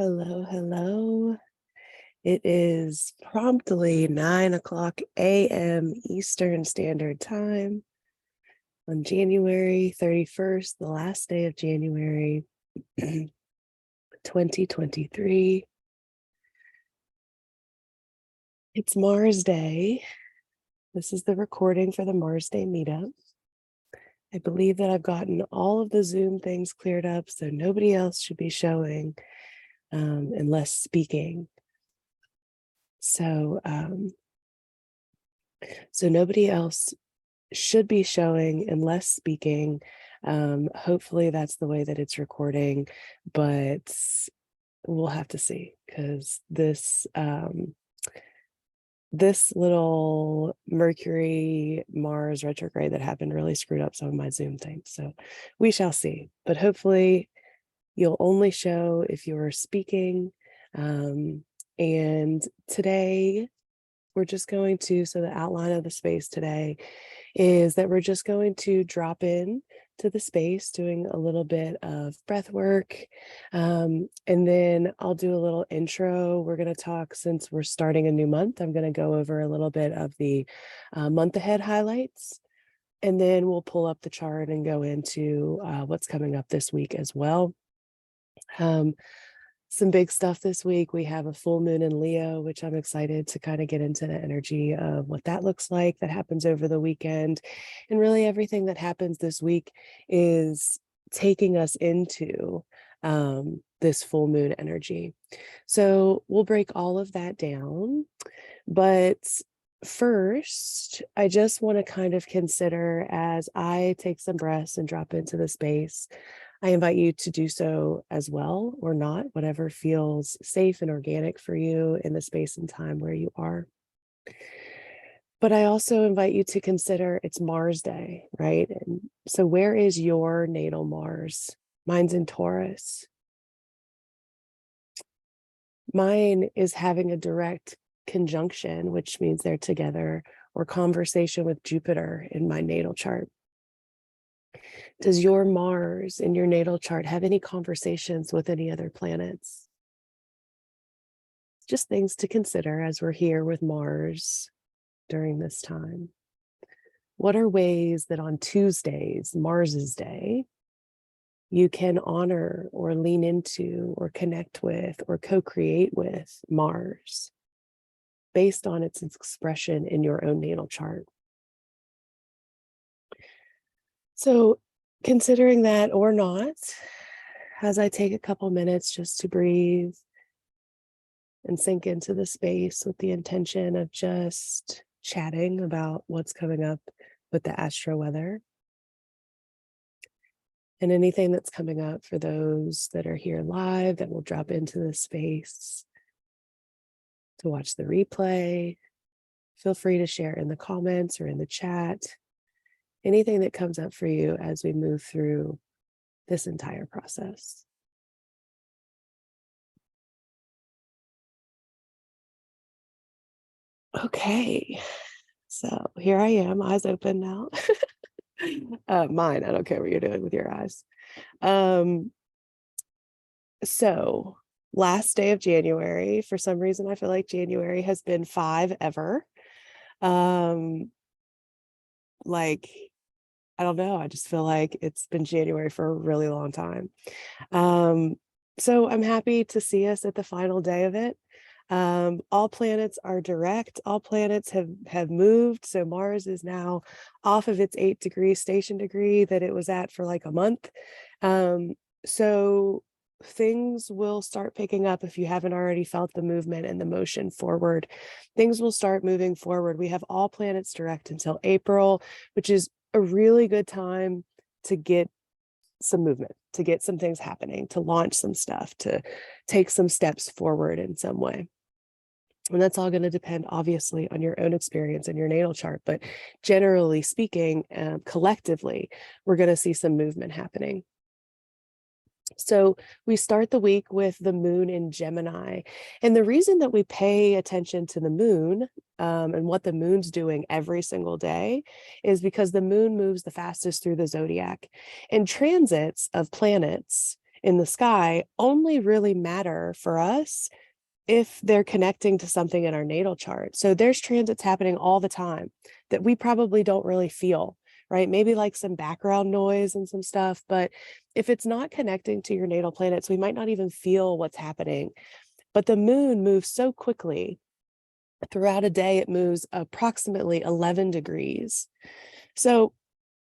Hello, hello. It is promptly 9 o'clock a.m. Eastern Standard Time on January 31st, the last day of January 2023. It's Mars Day. This is the recording for the Mars Day meetup. I believe that I've gotten all of the Zoom things cleared up, so nobody else should be showing unless speaking. So nobody else should be showing unless speaking. Hopefully that's the way that it's recording, but we'll have to see, because this little Mercury Mars retrograde that happened really screwed up some of my Zoom things. So we shall see, but hopefully you'll only show if you're speaking. And today we're just going to, so the outline of the space today is that we're just going to drop in to the space, doing a little bit of breath work. And then I'll do a little intro. We're going to talk, since we're starting a new month, I'm going to go over a little bit of the month ahead highlights. And then we'll pull up the chart and go into what's coming up this week as well. Some big stuff this week. We have a full moon in Leo, which I'm excited to kind of get into the energy of what that looks like. That happens over the weekend. And really everything that happens this week is taking us into this full moon energy. So we'll break all of that down. But first, I just want to kind of consider, as I take some breaths and drop into the space, I invite you to do so as well, or not, whatever feels safe and organic for you in the space and time where you are. But I also invite you to consider it's Mars Day, right? And so where is your natal Mars? Mine's in Taurus. Mine is having a direct conjunction, which means they're together, or conversation with Jupiter in my natal chart. Does your Mars in your natal chart have any conversations with any other planets? Just things to consider as we're here with Mars during this time. What are ways that on Tuesdays, Mars's day, you can honor or lean into or connect with or co-create with Mars based on its expression in your own natal chart? So considering that or not, as I take a couple minutes just to breathe and sink into the space with the intention of just chatting about what's coming up with the astro weather and anything that's coming up for those that are here live that will drop into the space to watch the replay. Feel free to share in the comments or in the chat anything that comes up for you as we move through this entire process. Okay, so here I am, eyes open now. Mine, I don't care what you're doing with your eyes. So last day of January, for some reason, I feel like January has been 5 ever. Like, I don't know, I just feel like it's been January for a really long time. So I'm happy to see us at the final day of it. All planets are direct. All planets have moved. So Mars is now off of its 8-degree station degree that it was at for like a month. So things will start picking up. If you haven't already felt the movement and the motion forward, things will start moving forward. We have all planets direct until April, which is a really good time to get some movement, to get some things happening, to launch some stuff, to take some steps forward in some way. And that's all going to depend, obviously, on your own experience and your natal chart. But generally speaking, collectively, we're going to see some movement happening. So we start the week with the moon in Gemini. And the reason that we pay attention to the moon and what the moon's doing every single day is because the moon moves the fastest through the zodiac. And transits of planets in the sky only really matter for us if they're connecting to something in our natal chart. So there's transits happening all the time that we probably don't really feel, right? Maybe like some background noise and some stuff, but if it's not connecting to your natal planets, we might not even feel what's happening. But the moon moves so quickly. Throughout a day, it moves approximately 11 degrees. So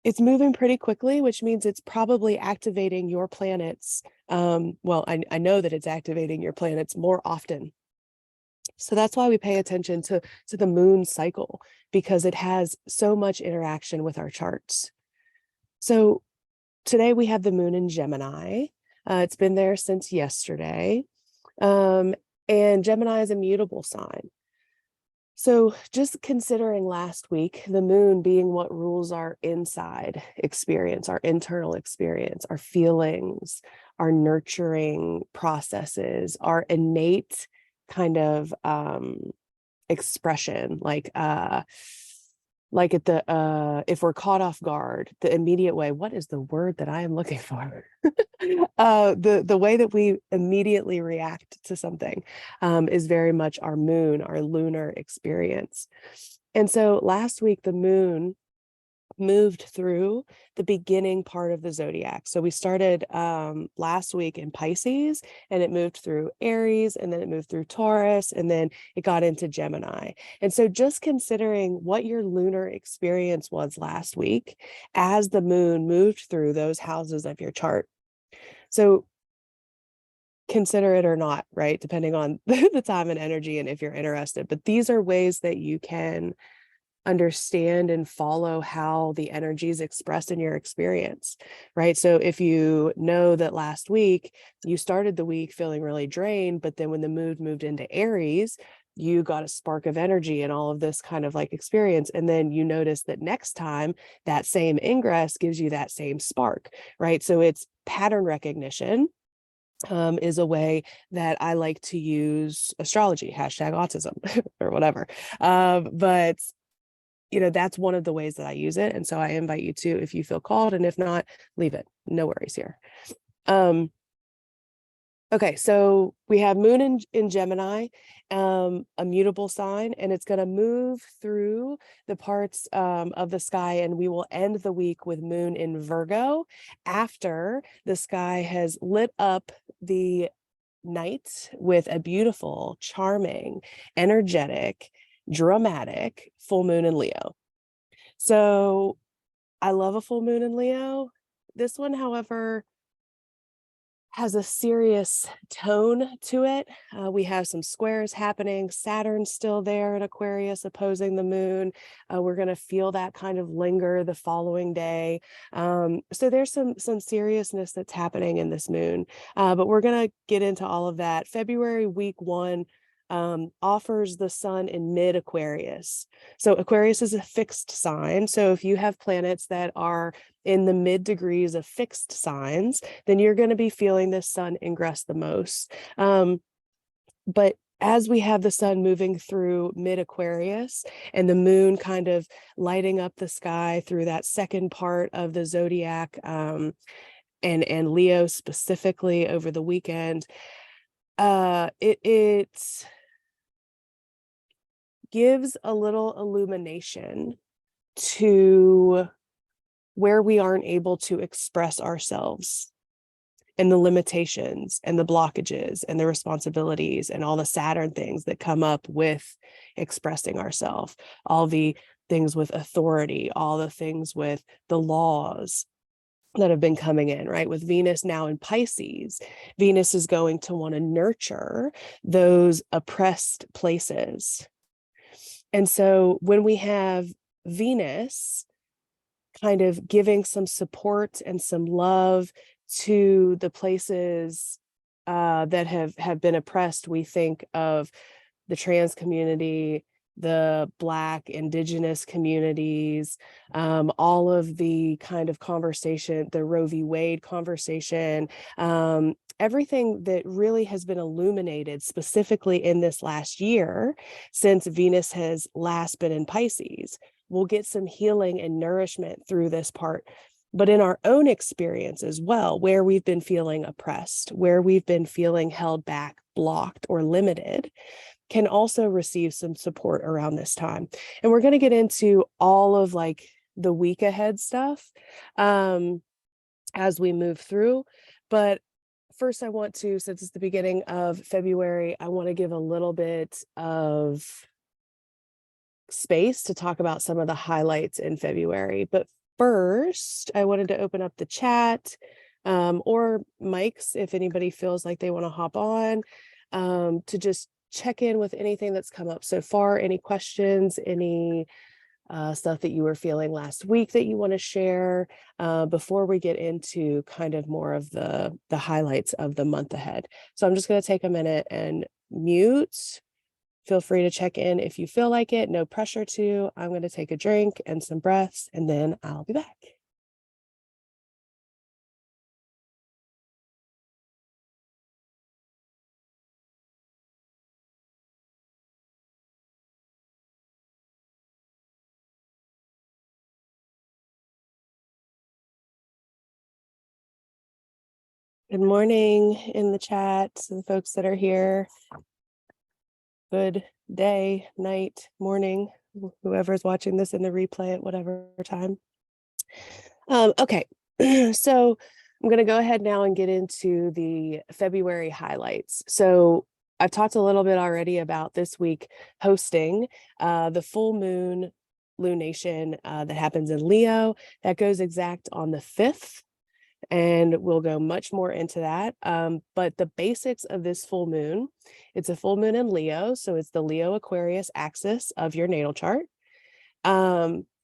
it's moving pretty quickly, which means it's probably activating your planets. I know that it's activating your planets more often. So that's why we pay attention to the moon cycle, because it has so much interaction with our charts. So today we have the moon in Gemini. It's been there since yesterday. And Gemini is a mutable sign. So just considering last week, the moon being what rules our inside experience, our internal experience, our feelings, our nurturing processes, our innate kind of expression, like at the if we're caught off guard, the immediate way, what is the word that I am looking for? The way that we immediately react to something is very much our moon, our lunar experience. And so last week, the moon moved through the beginning part of the zodiac. So we started last week in Pisces, and it moved through Aries, and then it moved through Taurus, and then it got into Gemini. And so just considering what your lunar experience was last week as the moon moved through those houses of your chart. So consider it or not, right? Depending on the time and energy and if you're interested. But these are ways that you can understand and follow how the energy is expressed in your experience, right? So if you know that last week you started the week feeling really drained, but then when the moon moved into Aries, you got a spark of energy and all of this kind of like experience. And then you notice that next time that same ingress gives you that same spark, right? So it's pattern recognition. Is a way that I like to use astrology, #autism or whatever. But that's one of the ways that I use it. And so I invite you to, if you feel called, and if not, leave it. No worries here. Okay, so we have moon in Gemini, a mutable sign, and it's going to move through the parts of the sky, and we will end the week with moon in Virgo after the sky has lit up the night with a beautiful, charming, energetic, dramatic full moon in Leo. So I love a full moon in Leo. This one, however, has a serious tone to it. We have some squares happening. Saturn's still there in Aquarius opposing the moon. We're going to feel that kind of linger the following day. So there's some seriousness that's happening in this moon. But we're going to get into all of that. February week 1 offers the sun in mid Aquarius. So Aquarius is a fixed sign. So if you have planets that are in the mid degrees of fixed signs, then you're going to be feeling this sun ingress the most. But as we have the sun moving through mid Aquarius and the moon kind of lighting up the sky through that second part of the zodiac, and Leo specifically over the weekend, it gives a little illumination to where we aren't able to express ourselves, and the limitations and the blockages and the responsibilities and all the Saturn things that come up with expressing ourselves, all the things with authority, all the things with the laws that have been coming in, right? With Venus now in Pisces, Venus is going to want to nurture those oppressed places. And so when we have Venus kind of giving some support and some love to the places that have been oppressed, we think of the trans community, the Black, Indigenous communities, all of the kind of conversation, the Roe v. Wade conversation, everything that really has been illuminated specifically in this last year since Venus has last been in Pisces. We'll get some healing and nourishment through this part. but in our own experience as well, where we've been feeling oppressed, where we've been feeling held back, blocked, or limited, can also receive some support around this time. And we're going to get into all of like the week ahead stuff as we move through. But first, I want to, since it's the beginning of February, I want to give a little bit of space to talk about some of the highlights in February. But first, I wanted to open up the chat or mics if anybody feels like they want to hop on to just check in with anything that's come up so far, any questions, any stuff that you were feeling last week that you want to share before we get into kind of more of the highlights of the month ahead. So I'm just going to take a minute and mute. Feel free to check in if you feel like it, no pressure to. I'm going to take a drink and some breaths, and then I'll be back. Good morning in the chat to the folks that are here. Good day, night, morning, whoever's watching this in the replay at whatever time. Okay, so I'm going to go ahead now and get into the February highlights. So I've talked a little bit already about this week hosting the full moon lunation that happens in Leo. That goes exact on the 5th. And we'll go much more into that. But the basics of this full moon, it's a full moon in Leo. So it's the Leo Aquarius axis of your natal chart.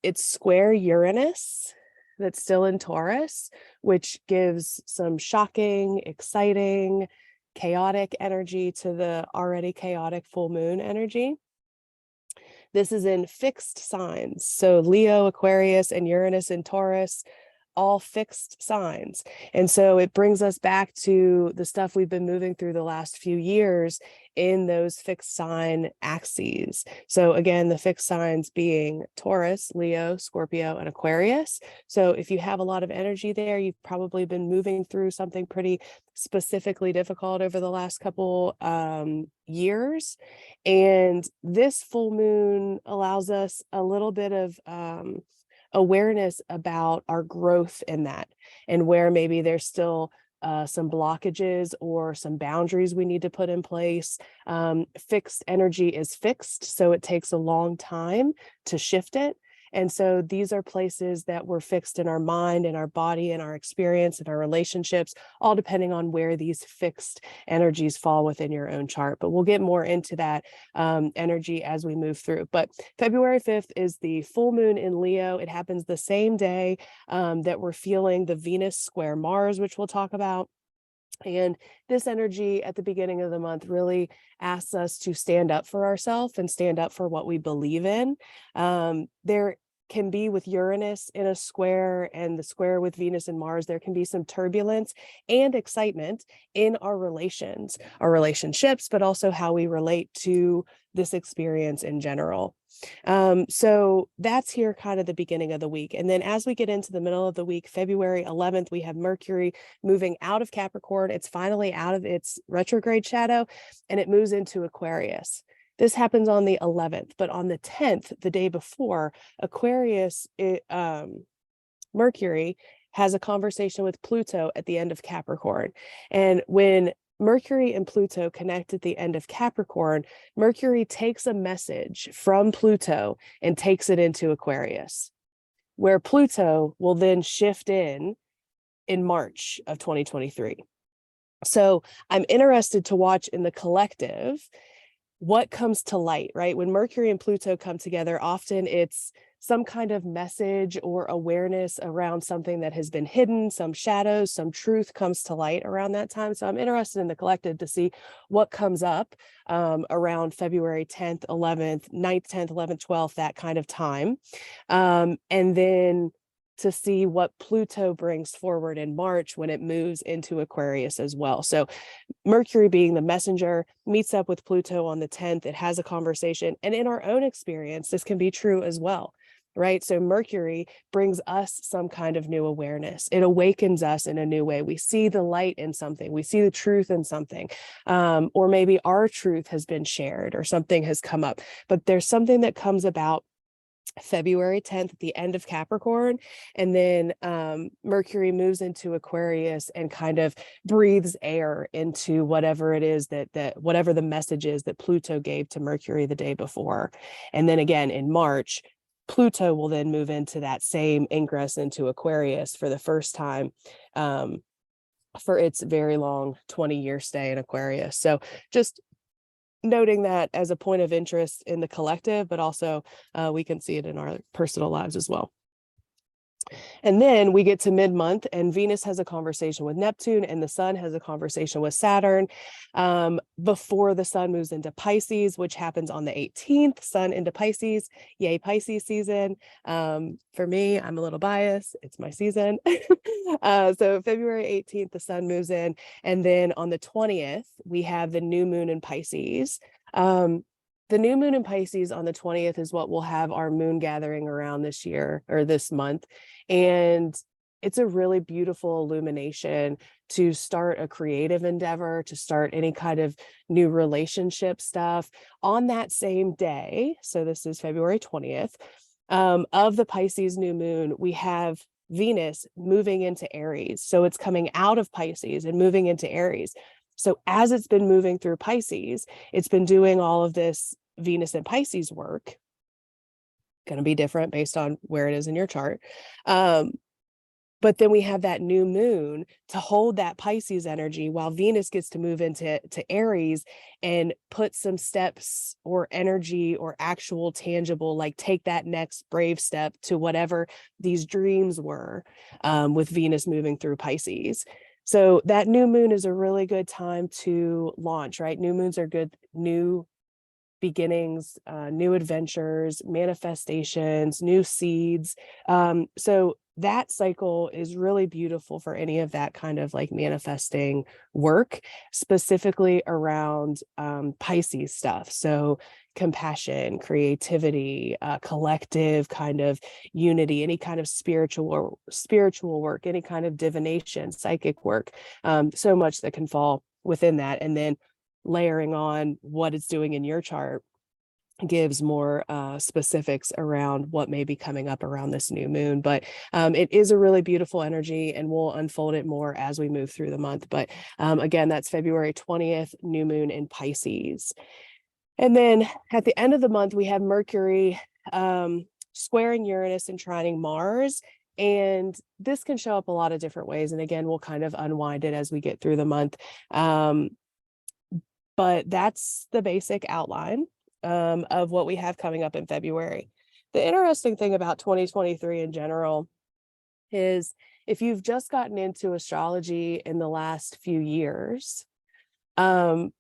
It's square Uranus that's still in Taurus, which gives some shocking, exciting, chaotic energy to the already chaotic full moon energy. This is in fixed signs. So Leo, Aquarius, and Uranus in Taurus, all fixed signs. And so it brings us back to the stuff we've been moving through the last few years in those fixed sign axes. So again, the fixed signs being Taurus, Leo, Scorpio, and Aquarius. So if you have a lot of energy there, you've probably been moving through something pretty specifically difficult over the last couple years. And this full moon allows us a little bit of awareness about our growth in that and where maybe there's still some blockages or some boundaries we need to put in place. Fixed energy is fixed, so it takes a long time to shift it. And so these are places that we're fixed in our mind, in our body, in our experience, in our relationships, all depending on where these fixed energies fall within your own chart. But we'll get more into that energy as we move through. But February 5th is the full moon in Leo. It happens the same day that we're feeling the Venus square Mars, which we'll talk about. And this energy at the beginning of the month really asks us to stand up for ourselves and stand up for what we believe in. There can be, with Uranus in a square and the square with Venus and Mars, there can be some turbulence and excitement in our relations, our relationships, but also how we relate to this experience in general. So that's here kind of the beginning of the week. And then as we get into the middle of the week, February 11th, we have Mercury moving out of Capricorn. It's finally out of its retrograde shadow and it moves into Aquarius. This happens on the 11th, but on the 10th, the day before, Aquarius, Mercury has a conversation with Pluto at the end of Capricorn. And when Mercury and Pluto connect at the end of Capricorn, Mercury takes a message from Pluto and takes it into Aquarius, where Pluto will then shift in March of 2023. So I'm interested to watch in the collective what comes to light, right? When Mercury and Pluto come together, often it's some kind of message or awareness around something that has been hidden, some shadows, some truth comes to light around that time. So I'm interested in the collective to see what comes up around February 10th, 11th, 9th, 10th, 11th, 12th, that kind of time. And then to see what Pluto brings forward in March when it moves into Aquarius as well. So Mercury, being the messenger, meets up with Pluto on the 10th. It has a conversation. And in our own experience, this can be true as well. right? So Mercury brings us some kind of new awareness. It awakens us in a new way. We see the light in something. We see the truth in something. Or maybe our truth has been shared or something has come up. But there's something that comes about February 10th at the end of Capricorn, and then Mercury moves into Aquarius and kind of breathes air into whatever it is that whatever the message is that Pluto gave to Mercury the day before. And then again in March, Pluto will then move into that same ingress into Aquarius for the first time for its very long 20-year stay in Aquarius. So just noting that as a point of interest in the collective, but also we can see it in our personal lives as well. And then we get to mid-month and Venus has a conversation with Neptune and the sun has a conversation with Saturn before the sun moves into Pisces, which happens on the 18th, sun into Pisces. Yay, Pisces season. For me, I'm a little biased. It's my season. So February 18th, the sun moves in. And then on the 20th, we have the new moon in Pisces. The new moon in Pisces on the 20th is what we'll have our moon gathering around this year or this month. And it's a really beautiful illumination to start a creative endeavor, to start any kind of new relationship stuff on that same day. So this is February 20th of the Pisces new moon. We have Venus moving into Aries. So it's coming out of Pisces and moving into Aries. So as it's been moving through Pisces, it's been doing all of this Venus and Pisces work. Going to be different based on where it is in your chart. But then we have that new moon to hold that Pisces energy while Venus gets to move into Aries and put some steps or energy or actual tangible, like take that next brave step to whatever these dreams were with Venus moving through Pisces. So that new moon is a really good time to launch, right? New moons are good, new beginnings, new adventures, manifestations, new seeds. So that cycle is really beautiful for any of that kind of like manifesting work, specifically around Pisces stuff. So compassion, creativity, collective kind of unity, any kind of spiritual work, any kind of divination, psychic work, so much that can fall within that. And then layering on what it's doing in your chart gives more specifics around what may be coming up around this new moon. But it is a really beautiful energy and we'll unfold it more as we move through the month. But again, that's February 20th, new moon in Pisces. And then at the end of the month, we have Mercury squaring Uranus and trining Mars. And this can show up a lot of different ways. And again, we'll kind of unwind it as we get through the month. But that's the basic outline of what we have coming up in February. The interesting thing about 2023 in general is if you've just gotten into astrology in the last few years, it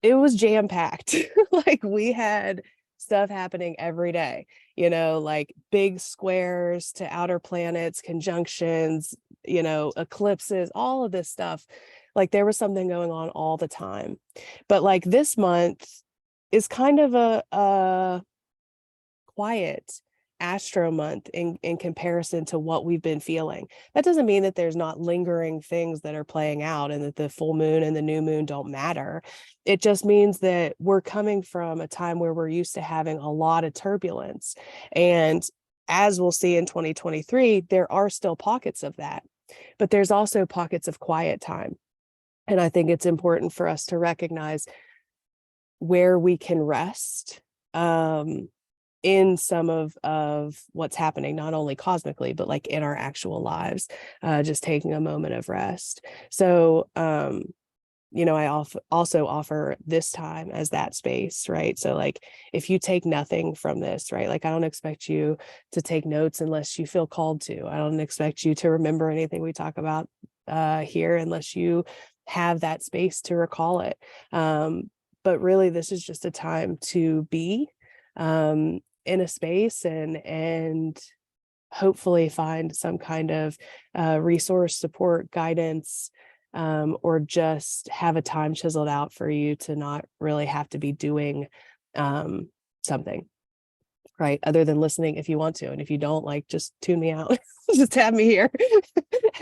was jam-packed. Like we had stuff happening every day, like big squares to outer planets, conjunctions, eclipses, all of this stuff. Like there was something going on all the time. But like this month is kind of a quiet astro month in comparison to what we've been feeling. That doesn't mean that there's not lingering things that are playing out and that the full moon and the new moon don't matter. It just means that we're coming from a time where we're used to having a lot of turbulence. And as we'll see in 2023, there are still pockets of that, but there's also pockets of quiet time. And I think it's important for us to recognize where we can rest in some of what's happening, not only cosmically, but like in our actual lives, just taking a moment of rest. So, I also offer this time as that space, right? So like if you take nothing from this, right? Like I don't expect you to take notes unless you feel called to. I don't expect you to remember anything we talk about here unless you have that space to recall it. But really, this is just a time to be in a space and hopefully find some kind of resource, support, guidance, or just have a time chiseled out for you to not really have to be doing something, right? Other than listening if you want to. And if you don't, like, just tune me out. Just have me here.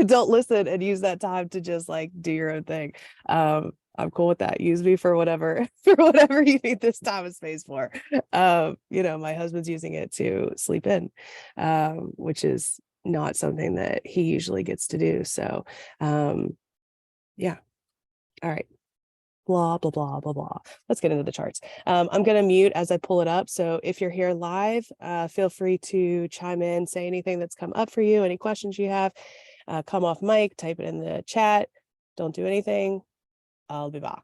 Don't listen and use that time to just like do your own thing. I'm cool with that. Use me for whatever for whatever you need this time and space for. My husband's using it to sleep in, which is not something that he usually gets to do. So yeah. All right. Blah, blah, blah, blah, blah. Let's get into the charts. I'm going to mute as I pull it up. So if you're here live, feel free to chime in, say anything that's come up for you, any questions you have, come off mic, type it in the chat. Don't do anything. I'll be back.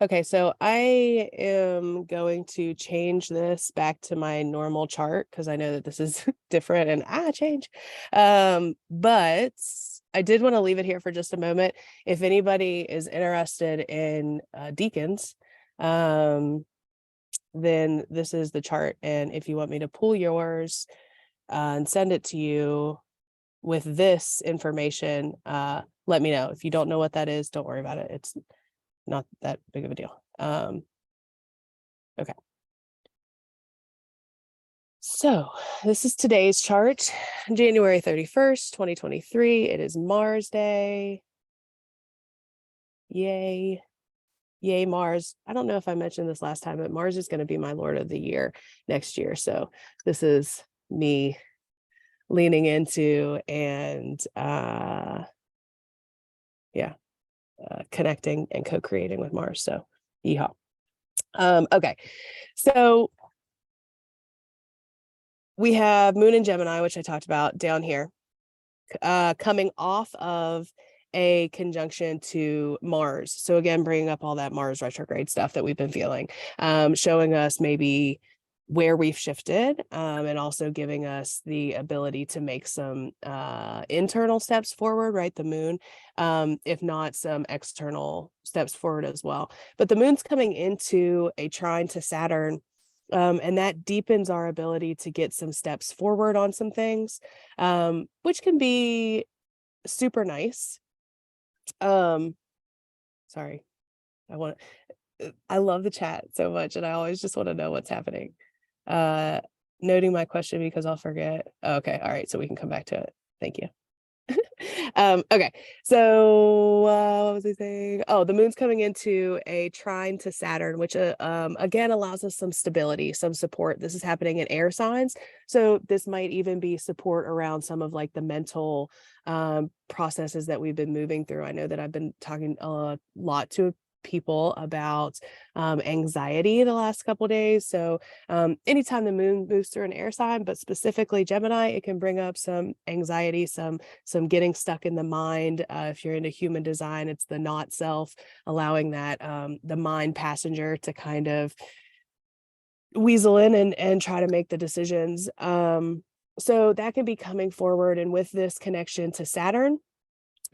Okay, so I am going to change this back to my normal chart because I know that this is different and change. But I did want to leave it here for just a moment. If anybody is interested in deacons, then this is the chart. And if you want me to pull yours and send it to you with this information, let me know. If you don't know what that is, don't worry about it. It's not that big of a deal. Okay. So this is today's chart, January 31st, 2023. It is Mars Day. Yay. Yay, Mars. I don't know if I mentioned this last time, but Mars is going to be my Lord of the Year next year. So this is me leaning into and connecting and co-creating with Mars. So yeehaw. Okay, so we have Moon in Gemini, which I talked about down here, coming off of a conjunction to Mars. So again, bringing up all that Mars retrograde stuff that we've been feeling, showing us maybe where we've shifted, and also giving us the ability to make some internal steps forward, right? The moon, if not some external steps forward as well. But the moon's coming into a trine to Saturn, and that deepens our ability to get some steps forward on some things, which can be super nice. Sorry, I love the chat so much, and I always just want to know what's happening. Noting my question because I'll forget. Okay, all right, so we can come back to it. Thank you. Okay, so what was I saying? Oh, the moon's coming into a trine to Saturn, which again allows us some stability, some support. This is happening in air signs, so this might even be support around some of like the mental processes that we've been moving through. I know that I've been talking a lot to people about anxiety the last couple of days. So anytime the moon moves through an air sign, but specifically Gemini, it can bring up some anxiety, some getting stuck in the mind. If you're into human design, it's the not self, allowing that the mind passenger to kind of weasel in and try to make the decisions. So that can be coming forward, and with this connection to Saturn,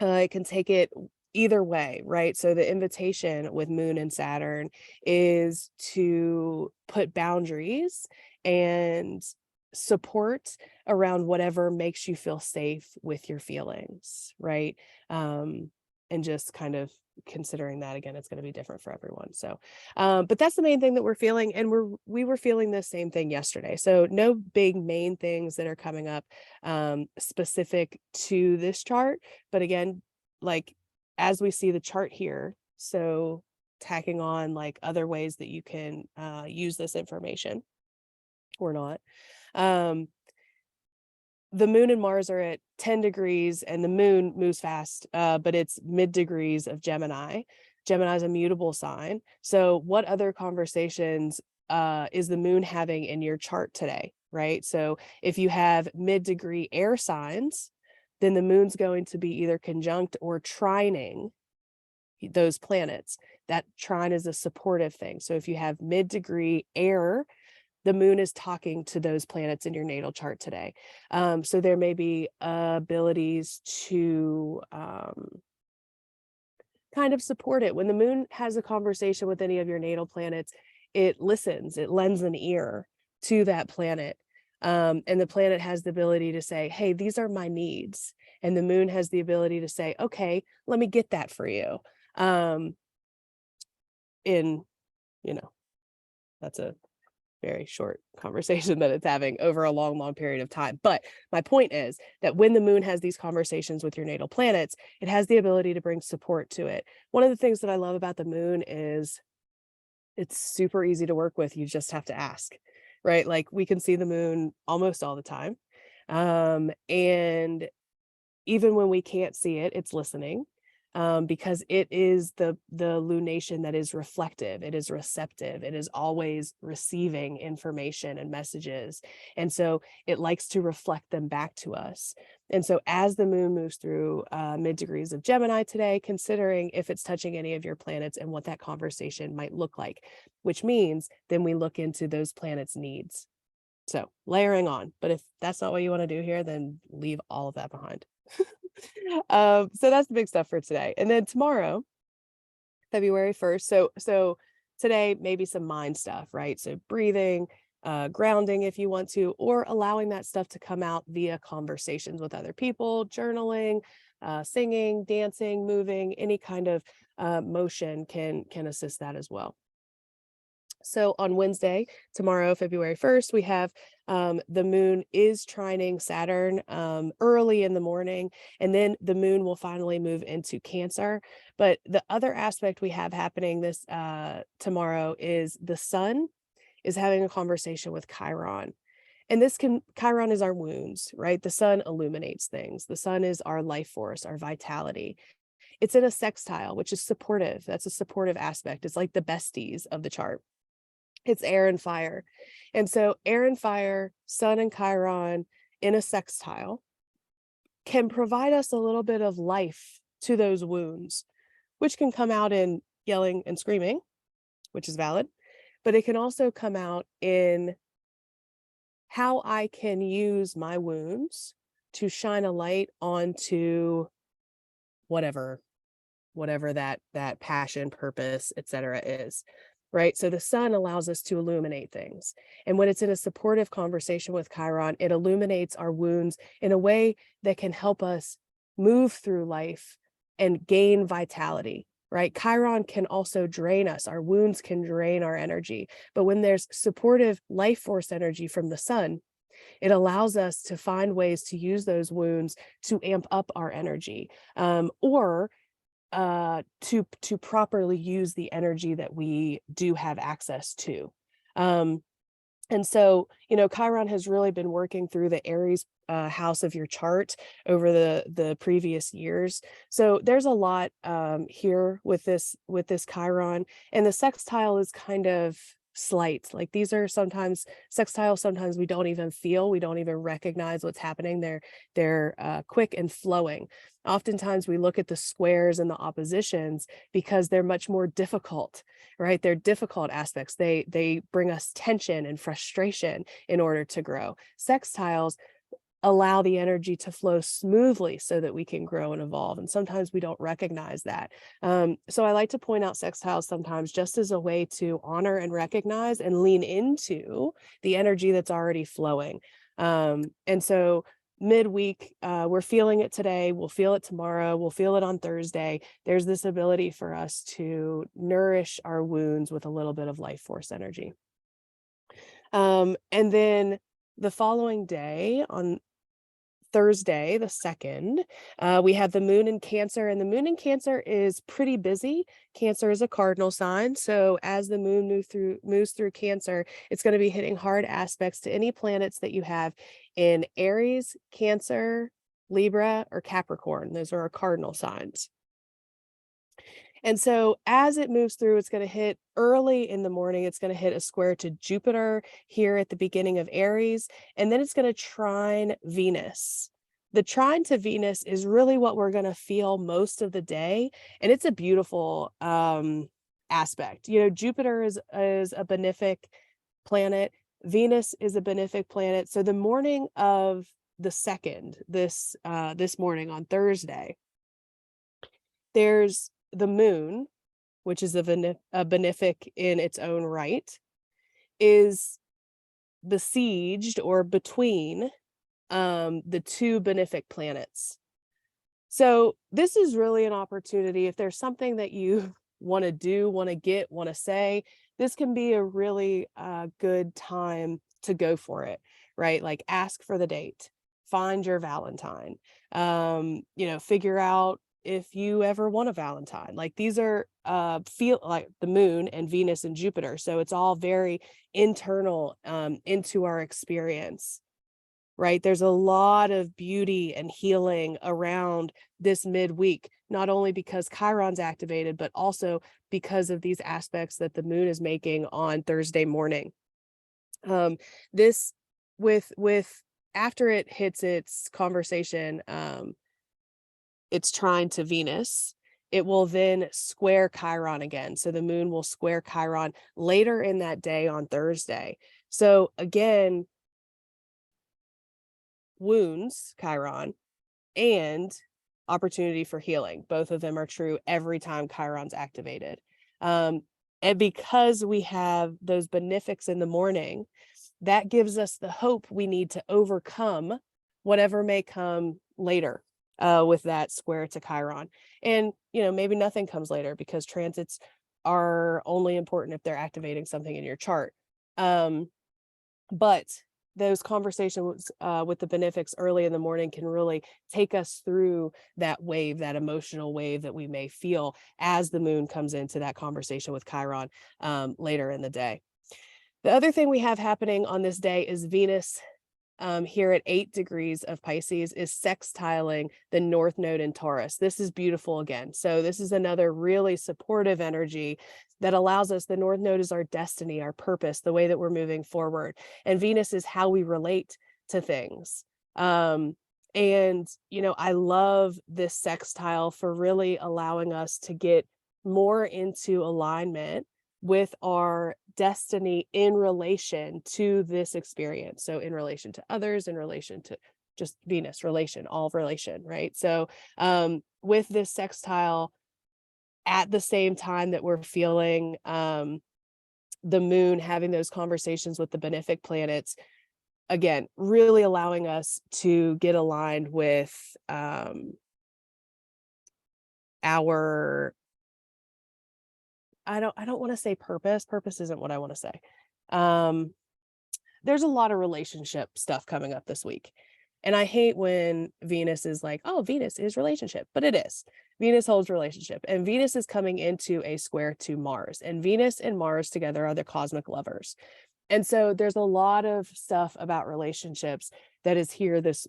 it can take it either way, right? So the invitation with Moon and Saturn is to put boundaries and support around whatever makes you feel safe with your feelings, right? And just kind of considering that, again, it's going to be different for everyone. So but that's the main thing that we're feeling, and we were feeling the same thing yesterday. So no big main things that are coming up specific to this chart, but again, like as we see the chart here, so tacking on like other ways that you can use this information or not. The moon and Mars are at 10 degrees, and the moon moves fast, but it's mid degrees of Gemini. Gemini is a mutable sign. So what other conversations is the moon having in your chart today, right? So if you have mid-degree air signs, then the moon's going to be either conjunct or trining those planets. That trine is a supportive thing. So if you have mid-degree air, the moon is talking to those planets in your natal chart today. So there may be abilities to kind of support it. When the moon has a conversation with any of your natal planets, it listens, it lends an ear to that planet. And the planet has the ability to say, hey, these are my needs. And the moon has the ability to say, okay, let me get that for you. In, you know, that's a very short conversation that it's having over a long, long period of time. But my point is that when the moon has these conversations with your natal planets, it has the ability to bring support to it. One of the things that I love about the moon is it's super easy to work with. You just have to ask, right? Like we can see the moon almost all the time. And even when we can't see it, it's listening. Because it is the lunation that is reflective, it is receptive, it is always receiving information and messages. And so it likes to reflect them back to us. And so as the moon moves through mid degrees of Gemini today, considering if it's touching any of your planets and what that conversation might look like, which means then we look into those planets' needs. So layering on, but if that's not what you want to do here, then leave all of that behind. So that's the big stuff for today. And then tomorrow, February 1st. So today, maybe some mind stuff, right? So breathing, grounding if you want to, or allowing that stuff to come out via conversations with other people, journaling, singing, dancing, moving, any kind of motion can assist that as well. So on Wednesday, tomorrow, February 1st, we have the moon is trining Saturn early in the morning, and then the moon will finally move into Cancer. But the other aspect we have happening this tomorrow is the sun is having a conversation with Chiron. And Chiron is our wounds, right? The sun illuminates things. The sun is our life force, our vitality. It's in a sextile, which is supportive. That's a supportive aspect. It's like the besties of the chart. It's air and fire. And so air and fire, sun and Chiron in a sextile can provide us a little bit of life to those wounds, which can come out in yelling and screaming, which is valid, but it can also come out in how I can use my wounds to shine a light onto whatever that passion, purpose, etc. is. Right. So the sun allows us to illuminate things. And when it's in a supportive conversation with Chiron, it illuminates our wounds in a way that can help us move through life and gain vitality. Right. Chiron can also drain us. Our wounds can drain our energy. But when there's supportive life force energy from the sun, it allows us to find ways to use those wounds to amp up our energy, or to properly use the energy that we do have access to. And so, Chiron has really been working through the Aries house of your chart over the previous years. So there's a lot here with this Chiron, and the sextile is kind of slight. Like these are sometimes sextiles, sometimes we don't even feel, we don't even recognize what's happening. They're quick and flowing. Oftentimes we look at the squares and the oppositions because they're much more difficult, right? They're difficult aspects. They bring us tension and frustration in order to grow. Sextiles allow the energy to flow smoothly so that we can grow and evolve. And sometimes we don't recognize that. So I like to point out sextiles sometimes just as a way to honor and recognize and lean into the energy that's already flowing. And so midweek, we're feeling it today, we'll feel it tomorrow, we'll feel it on Thursday. There's this ability for us to nourish our wounds with a little bit of life force energy. And then the following day, on Thursday, the 2nd, we have the moon in Cancer, and the moon in Cancer is pretty busy. Cancer is a cardinal sign. So as the moon moves through Cancer, it's going to be hitting hard aspects to any planets that you have in Aries, Cancer, Libra, or Capricorn. Those are our cardinal signs. And so as it moves through, it's going to hit early in the morning. It's going to hit a square to Jupiter here at the beginning of Aries, and then it's going to trine Venus. The trine to Venus is really what we're going to feel most of the day, and it's a beautiful aspect. Jupiter is a benefic planet. Venus is a benefic planet. So the morning of the 2nd, this morning on Thursday, there's the moon, which is a benefic in its own right, is besieged or between the two benefic planets. So this is really an opportunity. If there's something that you want to do, want to get, want to say, this can be a really good time to go for it, right? Like ask for the date, find your Valentine, figure out if you ever want a Valentine. Like these are feel like the moon and Venus and Jupiter. So it's all very internal into our experience, right? There's a lot of beauty and healing around this midweek, not only because Chiron's activated, but also because of these aspects that the moon is making on Thursday morning. This with after it hits its conversation, it's trine to Venus, it will then square Chiron again. So the moon will square Chiron later in that day on Thursday. So again, wounds, Chiron, and opportunity for healing. Both of them are true every time Chiron's activated. And because we have those benefics in the morning, that gives us the hope we need to overcome whatever may come later with that square to Chiron. And, maybe nothing comes later because transits are only important if they're activating something in your chart. But those conversations with the benefics early in the morning can really take us through that wave, that emotional wave that we may feel as the moon comes into that conversation with Chiron later in the day. The other thing we have happening on this day is Venus here at 8 degrees of Pisces is sextiling the North Node in Taurus. This is beautiful again. So this is another really supportive energy that allows us, the North Node is our destiny, our purpose, the way that we're moving forward. And Venus is how we relate to things. I love this sextile for really allowing us to get more into alignment with our destiny in relation to this experience. So in relation to others, in relation to just Venus, relation, all relation, right? So with this sextile, at the same time that we're feeling the moon having those conversations with the benefic planets, again, really allowing us to get aligned with our I don't want to say purpose. Purpose isn't what I want to say. There's a lot of relationship stuff coming up this week. And I hate when Venus is like, oh, Venus is relationship, but it is. Venus holds relationship, and Venus is coming into a square to Mars, and Venus and Mars together are the cosmic lovers. And so there's a lot of stuff about relationships that is here this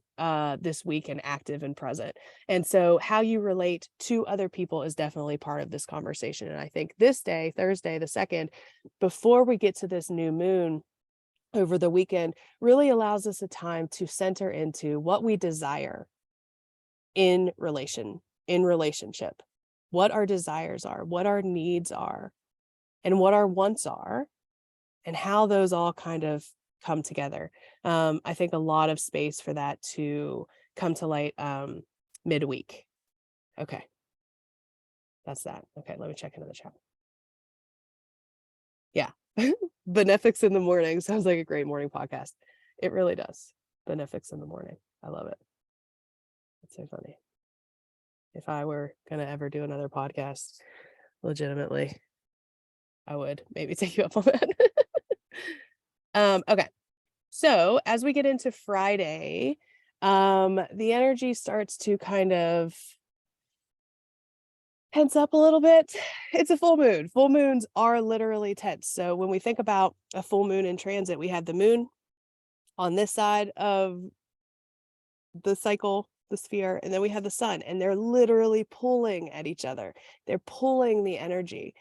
week and active and present. And so how you relate to other people is definitely part of this conversation. And I think this day, Thursday, the 2nd, before we get to this new moon over the weekend, really allows us a time to center into what we desire in relationship, what our desires are, what our needs are, and what our wants are, and how those all kind of come together. I think a lot of space for that to come to light midweek. Okay. That's that. Okay, let me check into the chat. Yeah. Benefics in the morning sounds like a great morning podcast. It really does. Benefics in the morning. I love it. It's so funny. If I were going to ever do another podcast, legitimately, I would maybe take you up on that. Okay. So as we get into Friday, the energy starts to kind of tense up a little bit. It's a full moon. Full moons are literally tense. So when we think about a full moon in transit, we have the moon on this side of the cycle, the sphere, and then we have the sun, and they're literally pulling at each other. They're pulling the energy,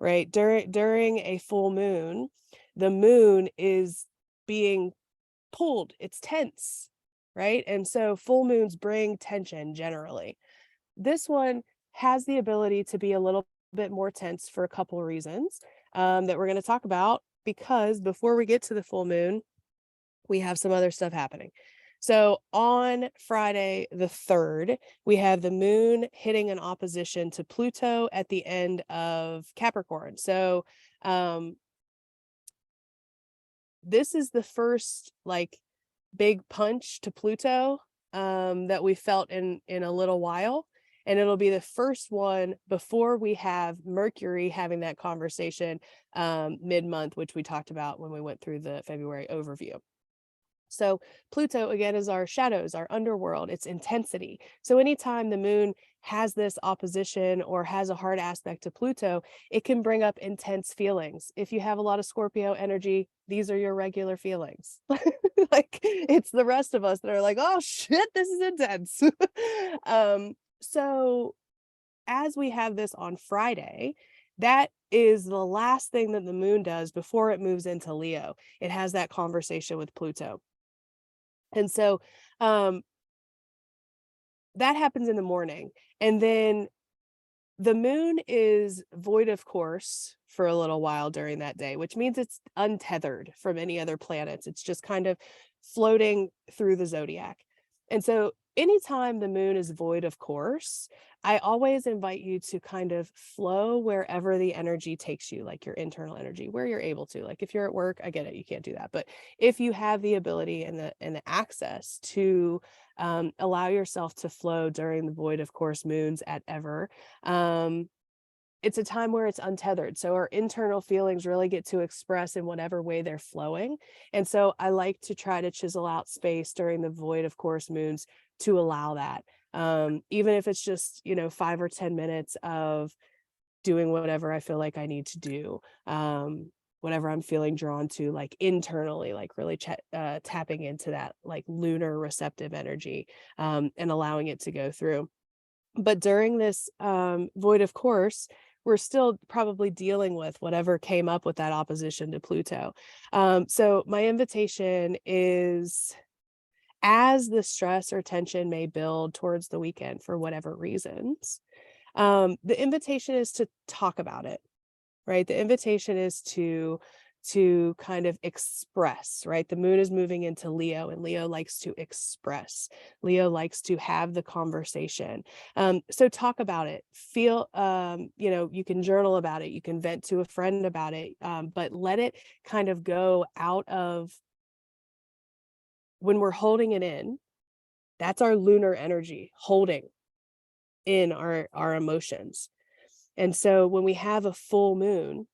right? During a full moon, the moon is being pulled. It's tense, right? And so full moons bring tension generally. This one has the ability to be a little bit more tense for a couple of reasons that we're going to talk about because before we get to the full moon, we have some other stuff happening. So on Friday the 3rd, we have the moon hitting an opposition to Pluto at the end of Capricorn. So this is the first like big punch to Pluto that we felt in a little while. And it'll be the first one before we have Mercury having that conversation mid-month, which we talked about when we went through the February overview. So Pluto, again, is our shadows, our underworld, its intensity. So anytime the moon has this opposition or has a hard aspect to Pluto, it can bring up intense feelings. If you have a lot of Scorpio energy, these are your regular feelings. Like it's the rest of us that are like, oh shit, this is intense. So as we have this on Friday, that is the last thing that the moon does before it moves into Leo. It has that conversation with Pluto. And so that happens in the morning. And then the moon is void of course for a little while during that day, which means it's untethered from any other planets. It's just kind of floating through the zodiac. And so anytime the moon is void of course, I always invite you to kind of flow wherever the energy takes you, like your internal energy, where you're able to. Like if you're at work, I get it, you can't do that. But if you have the ability and the access to allow yourself to flow during the void of course moons at ever, it's a time where it's untethered. So our internal feelings really get to express in whatever way they're flowing. And so I like to try to chisel out space during the void of course moons to allow that. Even if it's just, 5 or 10 minutes of doing whatever I feel like I need to do. Whatever I'm feeling drawn to, like internally, like really tapping into that like lunar receptive energy, and allowing it to go through. But during this void of course, we're still probably dealing with whatever came up with that opposition to Pluto. So my invitation is, as the stress or tension may build towards the weekend for whatever reasons, the invitation is to talk about it, right? The invitation is to kind of express, right? The moon is moving into Leo, and Leo likes to express. Leo likes to have the conversation. So talk about it. Feel, you can journal about it. You can vent to a friend about it, but let it kind of go out of, when we're holding it in, that's our lunar energy holding in our emotions. And so when we have a full moon,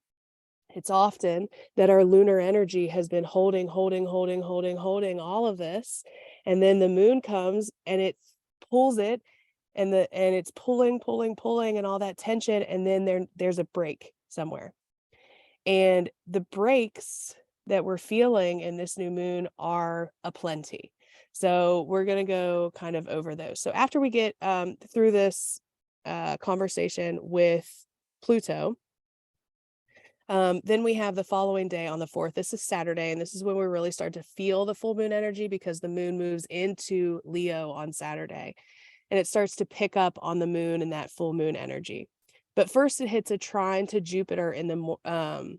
it's often that our lunar energy has been holding all of this. And then the moon comes and it pulls it, and it's pulling and all that tension. And then there's a break somewhere. And the breaks that we're feeling in this new moon are aplenty. So we're going to go kind of over those. So after we get through this conversation with Pluto, then we have the following day on the 4th. This is Saturday, and this is when we really start to feel the full moon energy, because the moon moves into Leo on Saturday, and it starts to pick up on the moon and that full moon energy. But first it hits a trine to Jupiter in the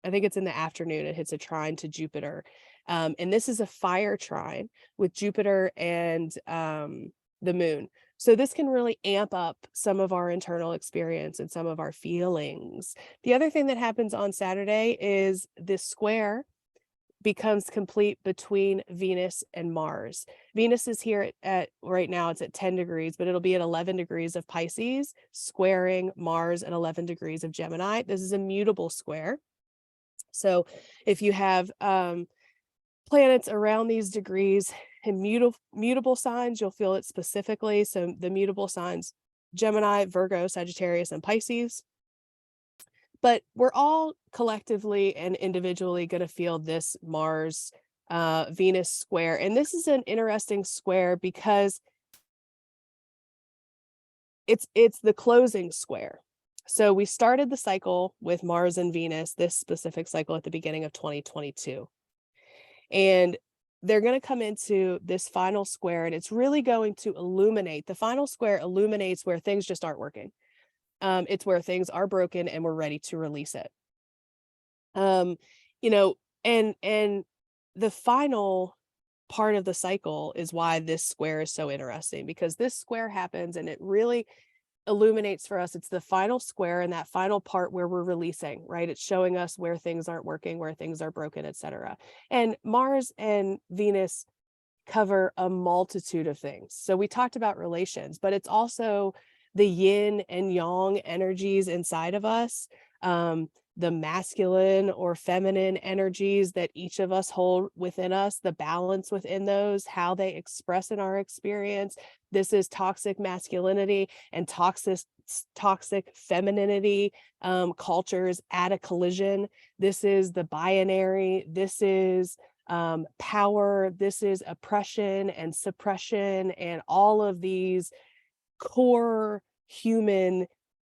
I think it's in the afternoon. It hits a trine to Jupiter. And this is a fire trine with Jupiter and the moon. So this can really amp up some of our internal experience and some of our feelings. The other thing that happens on Saturday is this square becomes complete between Venus and Mars. Venus is here at right now, it's at 10 degrees, but it'll be at 11 degrees of Pisces, squaring Mars at 11 degrees of Gemini. This is a mutable square. So if you have planets around these degrees in mutable signs, you'll feel it specifically. So the mutable signs, Gemini, Virgo, Sagittarius, and Pisces. But we're all collectively and individually going to feel this Mars Venus square. And this is an interesting square because it's the closing square. So we started the cycle with Mars and Venus, this specific cycle, at the beginning of 2022. And they're going to come into this final square, and it's really going to illuminate. The final square illuminates where things just aren't working. It's where things are broken and we're ready to release it. Um, you know, and the final part of the cycle is why this square is so interesting, because this square happens and it really illuminates for us. It's the final square and that final part where we're releasing, right? It's showing us where things aren't working, where things are broken, etc. And Mars and Venus cover a multitude of things. So we talked about relations, but it's also the yin and yang energies inside of us, the masculine or feminine energies that each of us hold within us, the balance within those, how they express in our experience. This is toxic masculinity and toxic femininity cultures at a collision. This is the binary. This is power. This is oppression and suppression and all of these core human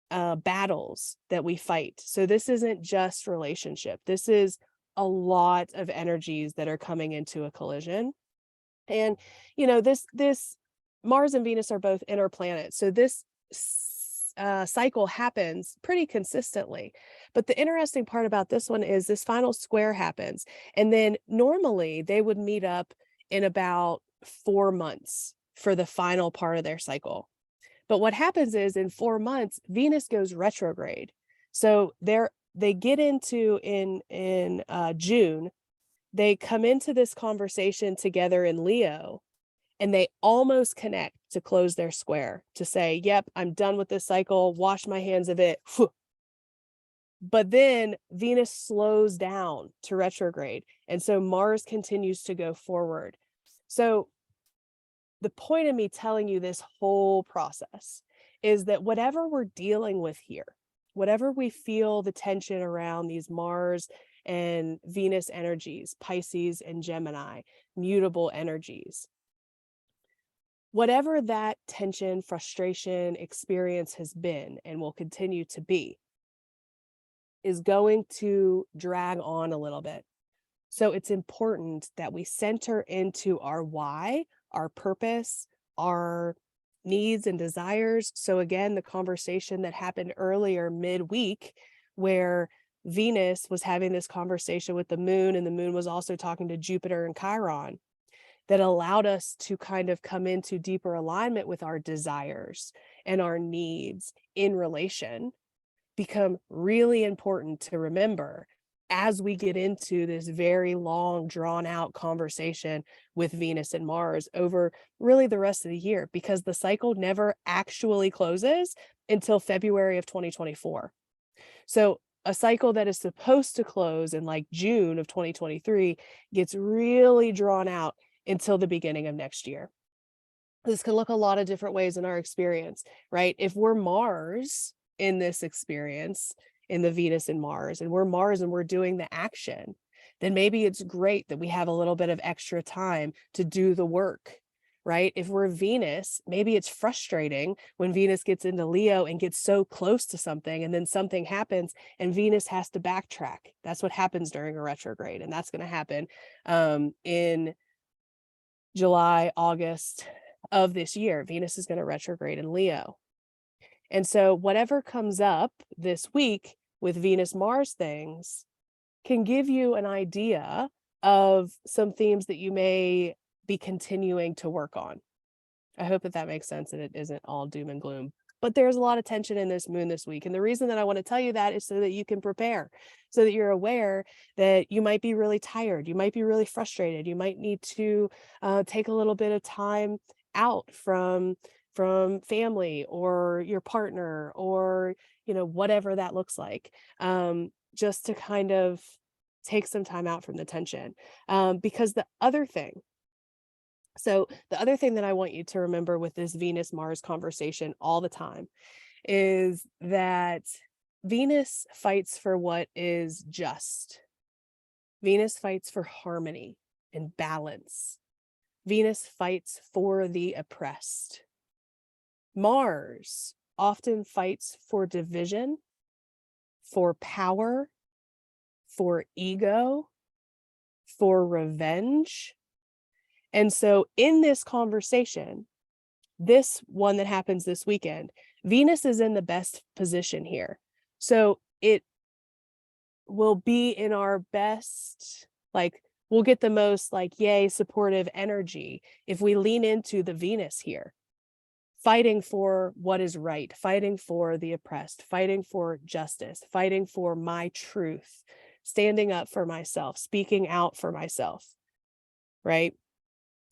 battles that we fight. So this isn't just relationship. This is a lot of energies that are coming into a collision. And this Mars and Venus are both inner planets. So this cycle happens pretty consistently. But the interesting part about this one is this final square happens. And then normally they would meet up in about 4 months for the final part of their cycle. But what happens is in 4 months, Venus goes retrograde. So they get into in June, they come into this conversation together in Leo, and they almost connect to close their square, to say, yep, I'm done with this cycle, wash my hands of it. But then Venus slows down to retrograde. And so Mars continues to go forward. So the point of me telling you this whole process is that whatever we're dealing with here, whatever we feel the tension around these Mars and Venus energies, Pisces and Gemini, mutable energies, whatever that tension, frustration, experience has been and will continue to be, is going to drag on a little bit. So it's important that we center into our why, our purpose, our needs and desires. So again, the conversation that happened earlier midweek, where Venus was having this conversation with the moon, and the moon was also talking to Jupiter and Chiron, that allowed us to kind of come into deeper alignment with our desires and our needs in relation, become really important to remember as we get into this very long, drawn out conversation with Venus and Mars over really the rest of the year, because the cycle never actually closes until February of 2024. So a cycle that is supposed to close in like June of 2023 gets really drawn out until the beginning of next year. This can look a lot of different ways in our experience, right? If we're Mars in this experience, in the Venus and Mars, and we're Mars and we're doing the action, then maybe it's great that we have a little bit of extra time to do the work, right? If we're Venus, maybe it's frustrating when Venus gets into Leo and gets so close to something, and then something happens and Venus has to backtrack. That's what happens during a retrograde, and that's going to happen in July, August of this year. Venus is going to retrograde in Leo. And so whatever comes up this week with Venus Mars things can give you an idea of some themes that you may be continuing to work on. I hope that makes sense and it isn't all doom and gloom. But there's a lot of tension in this moon this week. And the reason that I want to tell you that is so that you can prepare, so that you're aware that you might be really tired. You might be really frustrated. You might need to take a little bit of time out from family or your partner, or, whatever that looks like, just to kind of take some time out from the tension. Because the other thing that I want you to remember with this Venus Mars conversation all the time is that Venus fights for what is just. Venus fights for harmony and balance. Venus fights for the oppressed. Mars often fights for division, for power, for ego, for revenge. And so in this conversation, this one that happens this weekend, Venus is in the best position here. So will be in our best, like we'll get the most like yay supportive energy if we lean into the Venus here, fighting for what is right, fighting for the oppressed, fighting for justice, fighting for my truth, standing up for myself, speaking out for myself, right?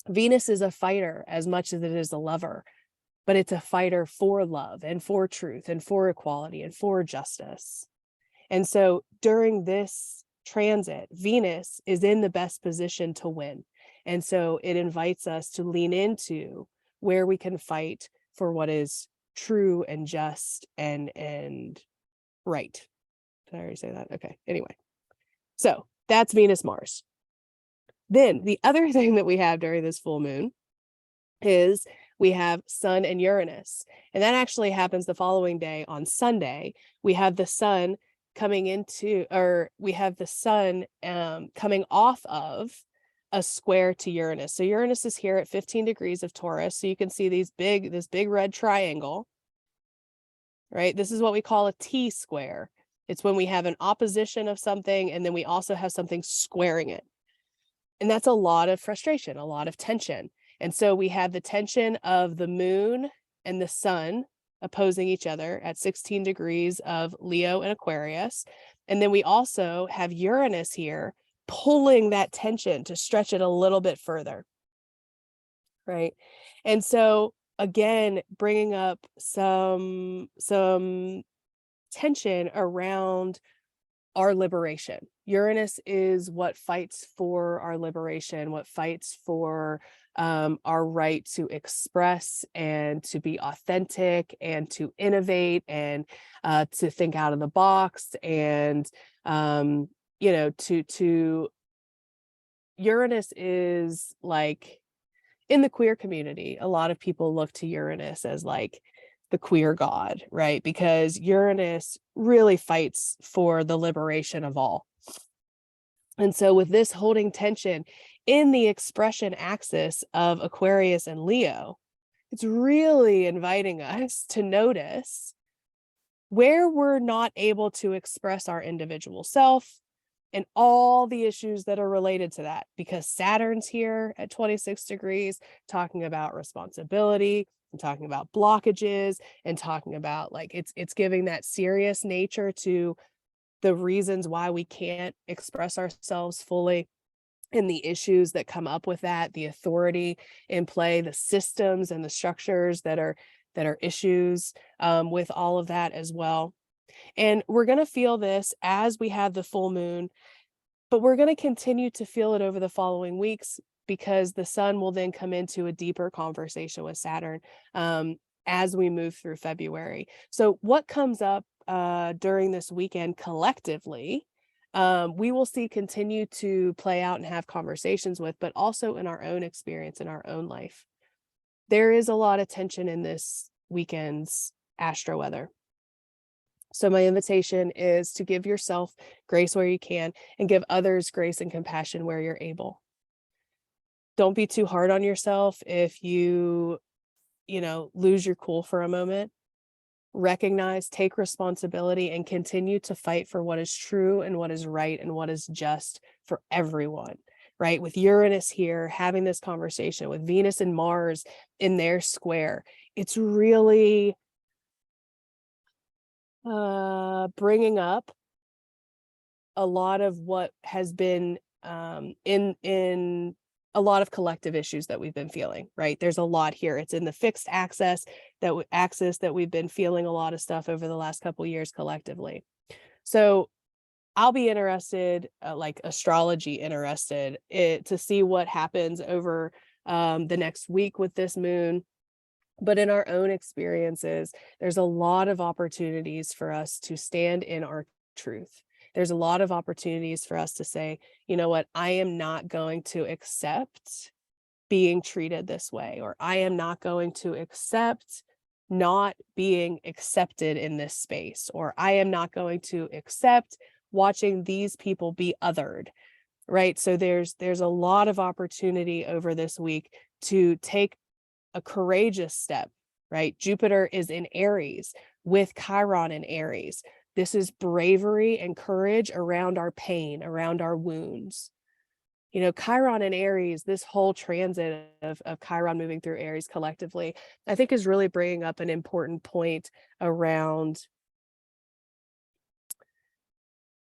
Venus is a fighter as much as it is a lover, but it's a fighter for love and for truth and for equality and for justice. And so during this transit, Venus is in the best position to win. And so it invites us to lean into where we can fight for what is true and just and right. Did I already say that? Okay. Anyway, so that's Venus Mars. Then the other thing that we have during this full moon is we have Sun and Uranus. And that actually happens the following day on Sunday. We have the Sun coming into, or we have the Sun coming off of a square to Uranus. So Uranus is here at 15 degrees of Taurus. So you can see this big red triangle, right? This is what we call a T-square. It's when we have an opposition of something, and then we also have something squaring it. And that's a lot of frustration, a lot of tension. And so we have the tension of the moon and the sun opposing each other at 16 degrees of Leo and Aquarius. And then we also have Uranus here pulling that tension to stretch it a little bit further, right? And so again, bringing up some tension around our liberation. Uranus is what fights for our liberation, what fights for our right to express and to be authentic and to innovate and to think out of the box and to Uranus is like, in the queer community, a lot of people look to Uranus as like the queer god, right? Because Uranus really fights for the liberation of all. And so with this holding tension in the expression axis of Aquarius and Leo, it's really inviting us to notice where we're not able to express our individual self and all the issues that are related to that, because Saturn's here at 26 degrees, talking about responsibility and talking about blockages and talking about like, it's giving that serious nature to the reasons why we can't express ourselves fully and the issues that come up with that, the authority in play, the systems and the structures that are issues with all of that as well. And we're going to feel this as we have the full moon, but we're going to continue to feel it over the following weeks because the sun will then come into a deeper conversation with Saturn as we move through February. So what comes up during this weekend collectively, we will see continue to play out and have conversations with, but also in our own experience, in our own life. There is a lot of tension in this weekend's astro weather. So my invitation is to give yourself grace where you can and give others grace and compassion where you're able. Don't be too hard on yourself if you lose your cool for a moment. Recognize, take responsibility, and continue to fight for what is true and what is right and what is just for everyone, right? With Uranus here, having this conversation with Venus and Mars in their square, it's really bringing up a lot of what has been in a lot of collective issues that we've been feeling, right? There's a lot here. It's in the fixed axis that we've been feeling a lot of stuff over the last couple of years collectively. So I'll be interested, like astrology interested, to see what happens over the next week with this moon. But in our own experiences, there's a lot of opportunities for us to stand in our truth. There's a lot of opportunities for us to say, you know what, I am not going to accept being treated this way, or I am not going to accept not being accepted in this space, or I am not going to accept watching these people be othered, right? So there's a lot of opportunity over this week to take a courageous step, right? Jupiter is in Aries with Chiron in Aries. This is bravery and courage around our pain, around our wounds. You know, Chiron and Aries, this whole transit of Chiron moving through Aries collectively, I think is really bringing up an important point around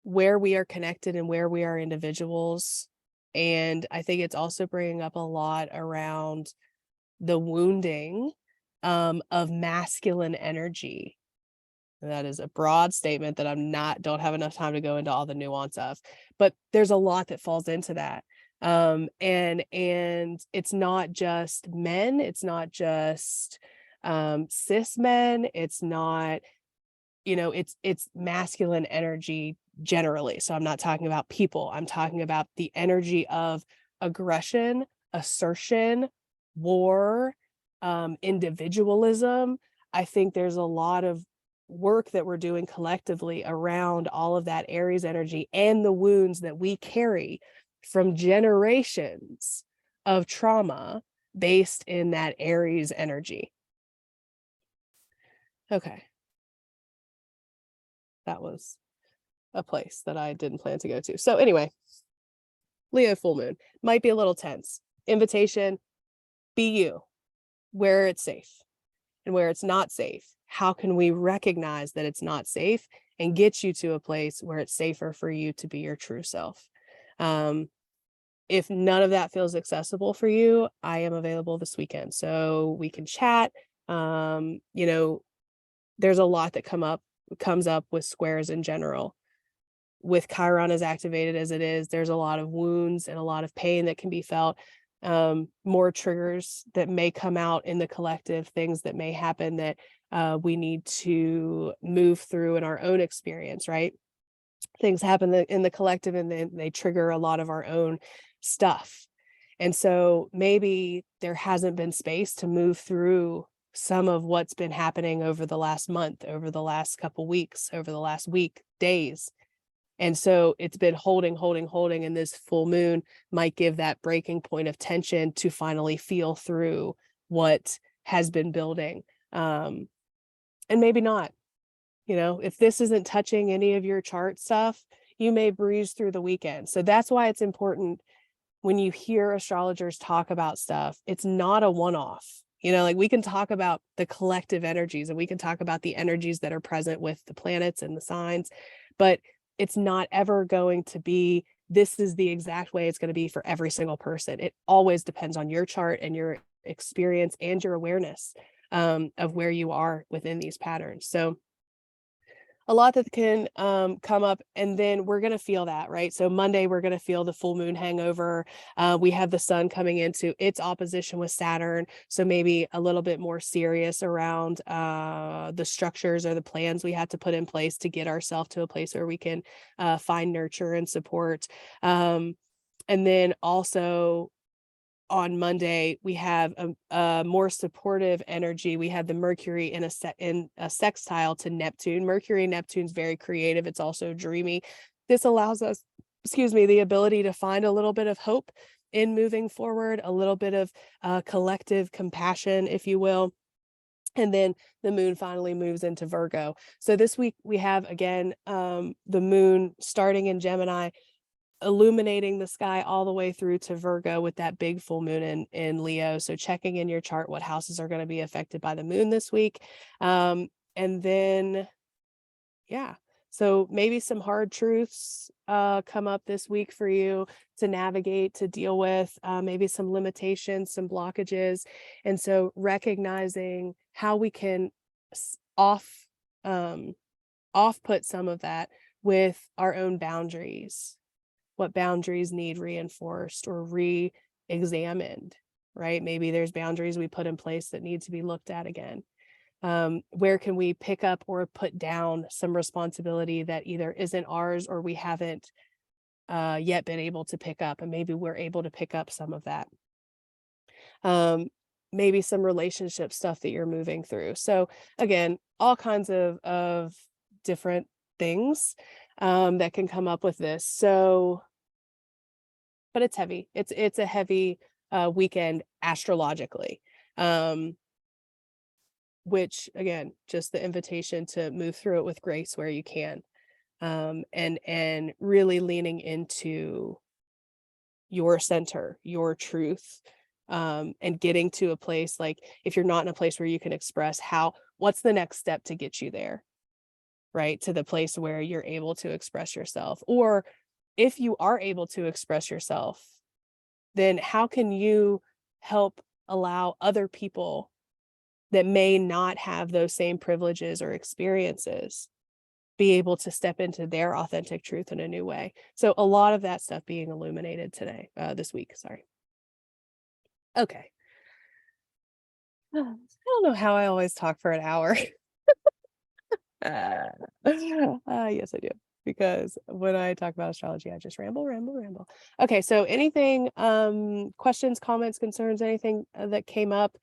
where we are connected and where we are individuals. And I think it's also bringing up a lot around the wounding of masculine energy. And that is a broad statement that don't have enough time to go into all the nuance of, but there's a lot that falls into that. And it's not just men, it's not just cis men, it's not, you know, it's masculine energy generally. So I'm not talking about people, I'm talking about the energy of aggression, assertion, war, individualism. I think there's a lot of work that we're doing collectively around all of that Aries energy and the wounds that we carry from generations of trauma based in that Aries energy. Okay. That was a place that I didn't plan to go to. So anyway, Leo full moon might be a little tense. Invitation, be you, where it's safe. And where it's not safe, how can we recognize that it's not safe and get you to a place where it's safer for you to be your true self? If none of that feels accessible for you, I am available this weekend, so we can chat. You know, there's a lot that comes up with squares in general. With Chiron as activated as it is, there's a lot of wounds and a lot of pain that can be felt. More triggers that may come out in the collective, things that may happen that we need to move through in our own experience, right? Things happen in the collective and then they trigger a lot of our own stuff. And so maybe there hasn't been space to move through some of what's been happening over the last month, over the last couple weeks, over the last week, days. And so it's been holding, and this full moon might give that breaking point of tension to finally feel through what has been building. And maybe not, you know, if this isn't touching any of your chart stuff, you may breeze through the weekend. So that's why it's important when you hear astrologers talk about stuff, it's not a one-off. You know, like we can talk about the collective energies and we can talk about the energies that are present with the planets and the signs, but it's not ever going to be, this is the exact way it's going to be for every single person. It always depends on your chart and your experience and your awareness of where you are within these patterns. So a lot that can come up, and then we're going to feel that, right? So Monday, we're going to feel the full moon hangover. We have the sun coming into its opposition with Saturn. So maybe a little bit more serious around the structures or the plans we have to put in place to get ourselves to a place where we can find nurture and support. And then also on Monday, we have a more supportive energy. We have the Mercury in a sextile to Neptune. Mercury and Neptune's very creative. It's also dreamy. This allows us, the ability to find a little bit of hope in moving forward, a little bit of collective compassion, if you will. And then the moon finally moves into Virgo. So this week we have, again, the moon starting in Gemini, illuminating the sky all the way through to Virgo with that big full moon in Leo. So checking in your chart what houses are going to be affected by the moon this week. And then, yeah, so maybe some hard truths come up this week for you to navigate, to deal with, maybe some limitations, some blockages. And so recognizing how we can off-put some of that with our own boundaries. What boundaries need reinforced or re-examined, right? Maybe there's boundaries we put in place that need to be looked at again. Where can we pick up or put down some responsibility that either isn't ours or we haven't yet been able to pick up, and maybe we're able to pick up some of that. Maybe some relationship stuff that you're moving through. So again, all kinds of different things that can come up with this. So, but it's heavy. It's a heavy weekend astrologically. which again, just the invitation to move through it with grace where you can. And really leaning into your center, your truth, and getting to a place like if you're not in a place where you can express what's the next step to get you there, right? To the place where you're able to express yourself. Or if you are able to express yourself, then how can you help allow other people that may not have those same privileges or experiences be able to step into their authentic truth in a new way? So a lot of that stuff being illuminated today, this week, sorry. Okay. I don't know how I always talk for an hour. Yes, I do. Because when I talk about astrology, I just ramble, ramble, ramble. Okay, so anything, questions, comments, concerns, anything that came up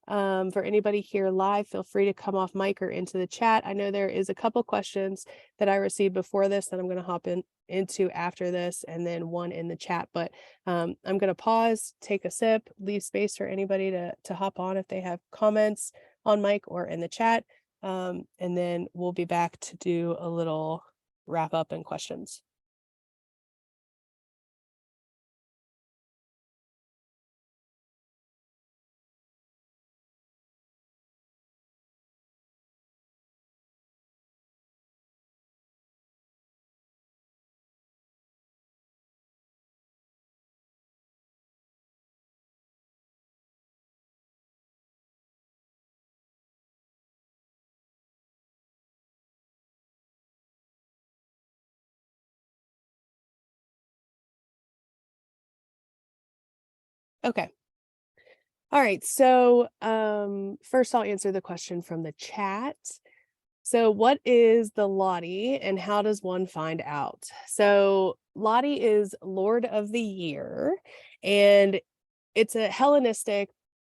for anybody here live, feel free to come off mic or into the chat. I know there is a couple questions that I received before this that I'm going to hop into after this, and then one in the chat. But I'm going to pause, take a sip, leave space for anybody to hop on if they have comments on mic or in the chat. And then we'll be back to do a little wrap up and questions. Okay. All right. So first I'll answer the question from the chat. So what is the Lottie and how does one find out? So Lottie is Lord of the Year, and it's a Hellenistic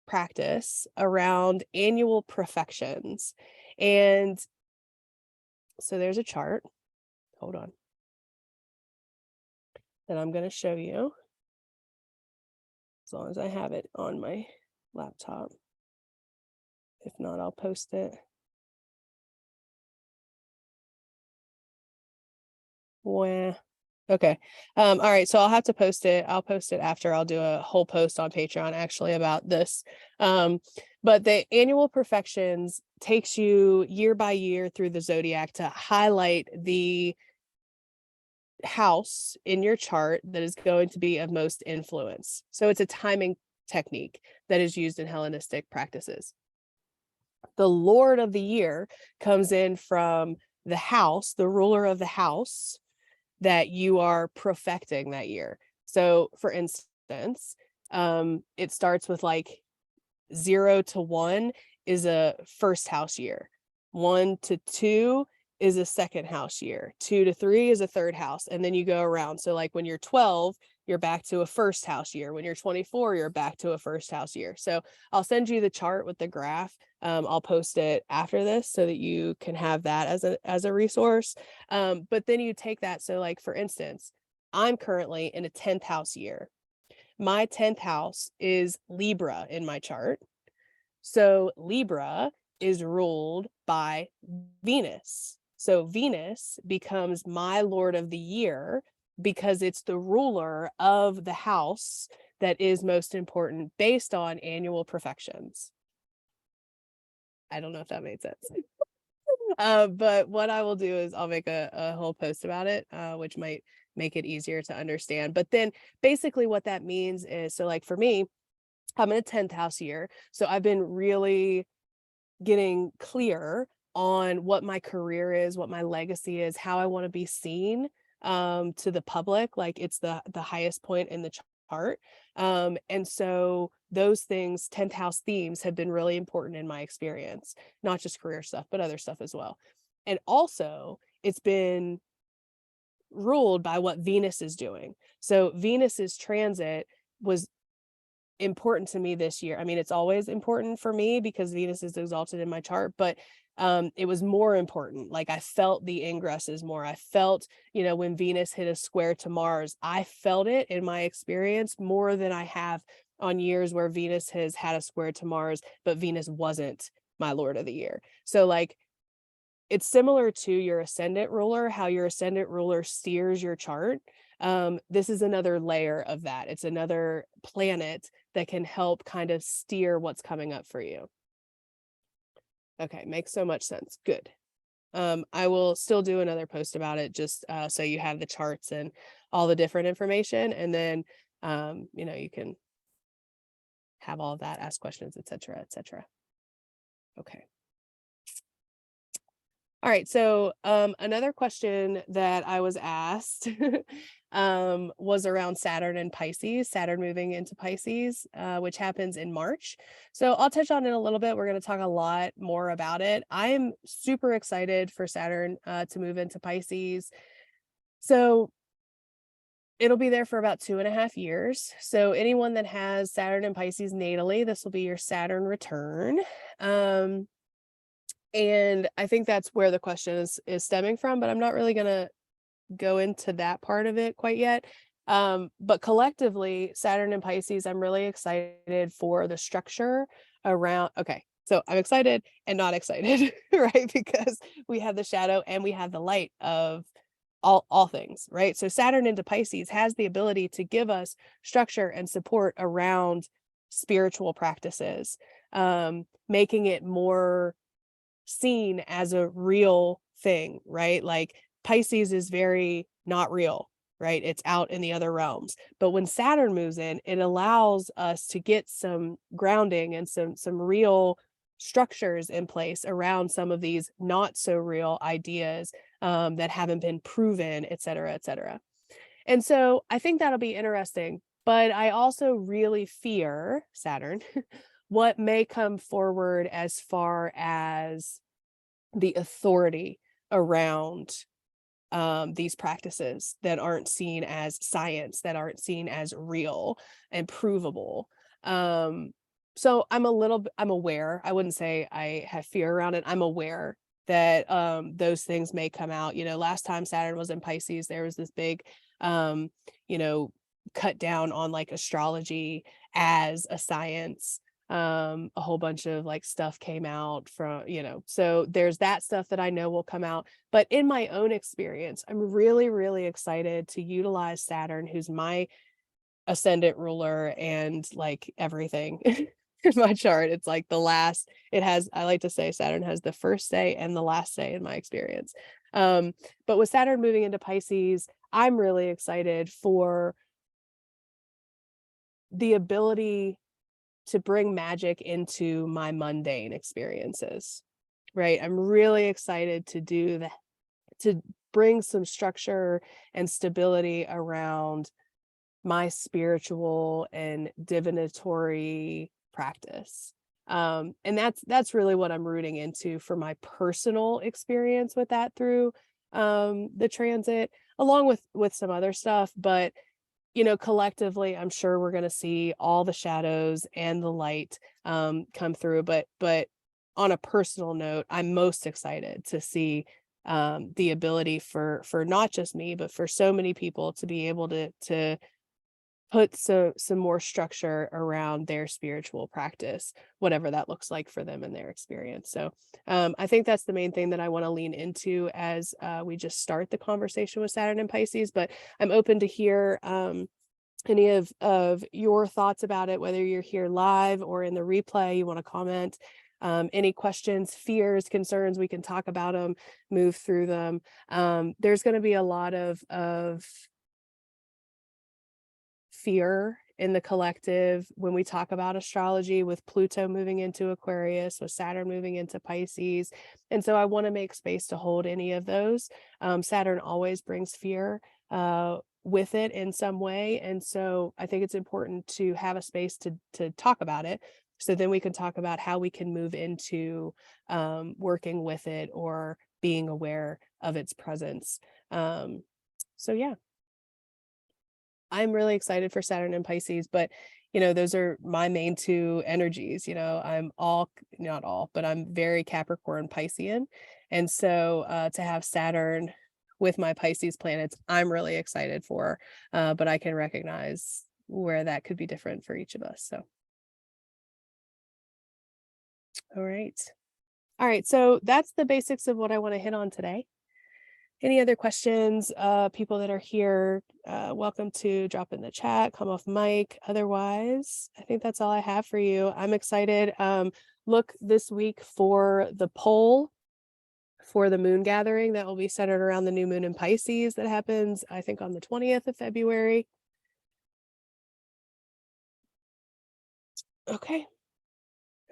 practice around annual perfections. And so there's a chart. Hold on. That I'm going to show you. As long as I have it on my laptop. If not, I'll post it. Well, okay. All right. So I'll have to post it. I'll post it after. I'll do a whole post on Patreon actually about this. But the annual perfections takes you year by year through the zodiac to highlight the house in your chart that is going to be of most influence. So it's a timing technique that is used in Hellenistic practices. The Lord of the Year comes in from the house, the ruler of the house that you are perfecting that year. So for instance, it starts with like 0 to 1 is a first house year. 1 to 2 is a second house year. 2 to 3 is a third house. And then you go around. So like when you're 12, you're back to a first house year. When you're 24, you're back to a first house year. So I'll send you the chart with the graph. I'll post it after this so that you can have that as a resource. But then you take that. So like, for instance, I'm currently in a 10th house year. My 10th house is Libra in my chart. So Libra is ruled by Venus. So Venus becomes my Lord of the Year because it's the ruler of the house that is most important based on annual perfections. I don't know if that made sense. But what I will do is I'll make a whole post about it, which might make it easier to understand. But then basically what that means is, so like for me, I'm in a 10th house year. So I've been really getting clear on what my career is, what my legacy is, how I want to be seen to the public. Like it's the highest point in the chart. And so those things, 10th house themes have been really important in my experience, not just career stuff, but other stuff as well. And also it's been ruled by what Venus is doing. So Venus's transit was important to me this year. I mean, it's always important for me because Venus is exalted in my chart, but it was more important. Like I felt the ingresses more. I felt, when Venus hit a square to Mars, I felt it in my experience more than I have on years where Venus has had a square to Mars, but Venus wasn't my Lord of the Year. So like, it's similar to your ascendant ruler, how your ascendant ruler steers your chart. This is another layer of that. It's another planet that can help kind of steer what's coming up for you. Okay, makes so much sense. Good. I will still do another post about it, just so you have the charts and all the different information, and then you can have all of that, ask questions, etc., etc. Okay. All right, so another question that I was asked was around Saturn and Pisces, Saturn moving into Pisces, which happens in March. So I'll touch on it a little bit. We're going to talk a lot more about it. I'm super excited for Saturn to move into Pisces. So it'll be there for about 2.5 years. So anyone that has Saturn and Pisces natally, this will be your Saturn return. And I think that's where the question is stemming from, but I'm not really going to go into that part of it quite yet. But collectively, Saturn and Pisces, I'm really excited for the structure around. Okay, so I'm excited and not excited, right? Because we have the shadow and we have the light of all things, right? So Saturn into Pisces has the ability to give us structure and support around spiritual practices, making it more seen as a real thing, right? Like Pisces is very not real, right? It's out in the other realms. But when Saturn moves in, it allows us to get some grounding and some real structures in place around some of these not so real ideas that haven't been proven, et cetera, et cetera. And so I think that'll be interesting. But I also really fear Saturn what may come forward as far as the authority around these practices that aren't seen as science, that aren't seen as real and provable. So I'm aware. I wouldn't say I have fear around it. I'm aware that those things may come out. Last time Saturn was in Pisces, there was this big cut down on like astrology as a science. A whole bunch of like stuff came out from, so there's that stuff that I know will come out. But in my own experience, I'm really, really excited to utilize Saturn, who's my ascendant ruler and like everything in my chart. It's like I like to say Saturn has the first say and the last say in my experience. But with Saturn moving into Pisces, I'm really excited for the ability to bring magic into my mundane experiences, right? I'm really excited to do that, to bring some structure and stability around my spiritual and divinatory practice. And that's really what I'm rooting into for my personal experience with that through the transit, along with some other stuff. But collectively, I'm sure we're going to see all the shadows and the light come through. But on a personal note, I'm most excited to see the ability for not just me, but for so many people to be able to put some more structure around their spiritual practice, whatever that looks like for them in their experience. So I think that's the main thing that I want to lean into as we just start the conversation with Saturn and Pisces. But I'm open to hear any of your thoughts about it, whether you're here live or in the replay, you want to comment. Any questions, fears, concerns, we can talk about them, move through them. There's going to be a lot of fear in the collective when we talk about astrology, with Pluto moving into Aquarius, with Saturn moving into Pisces. And so I want to make space to hold any of those. Saturn always brings fear with it in some way. And so I think it's important to have a space to talk about it. So then we can talk about how we can move into working with it or being aware of its presence. So yeah. I'm really excited for Saturn and Pisces, but those are my main two energies. I'm not all, but I'm very Capricorn Piscean. And so to have Saturn with my Pisces planets, I'm really excited for, but I can recognize where that could be different for each of us. So, all right. All right, so that's the basics of what I want to hit on today. Any other questions? People that are here, welcome to drop in the chat, come off mic. Otherwise, I think that's all I have for you. I'm excited. Look this week for the poll for the moon gathering that will be centered around the new moon in Pisces that happens, I think, on the 20th of February. Okay.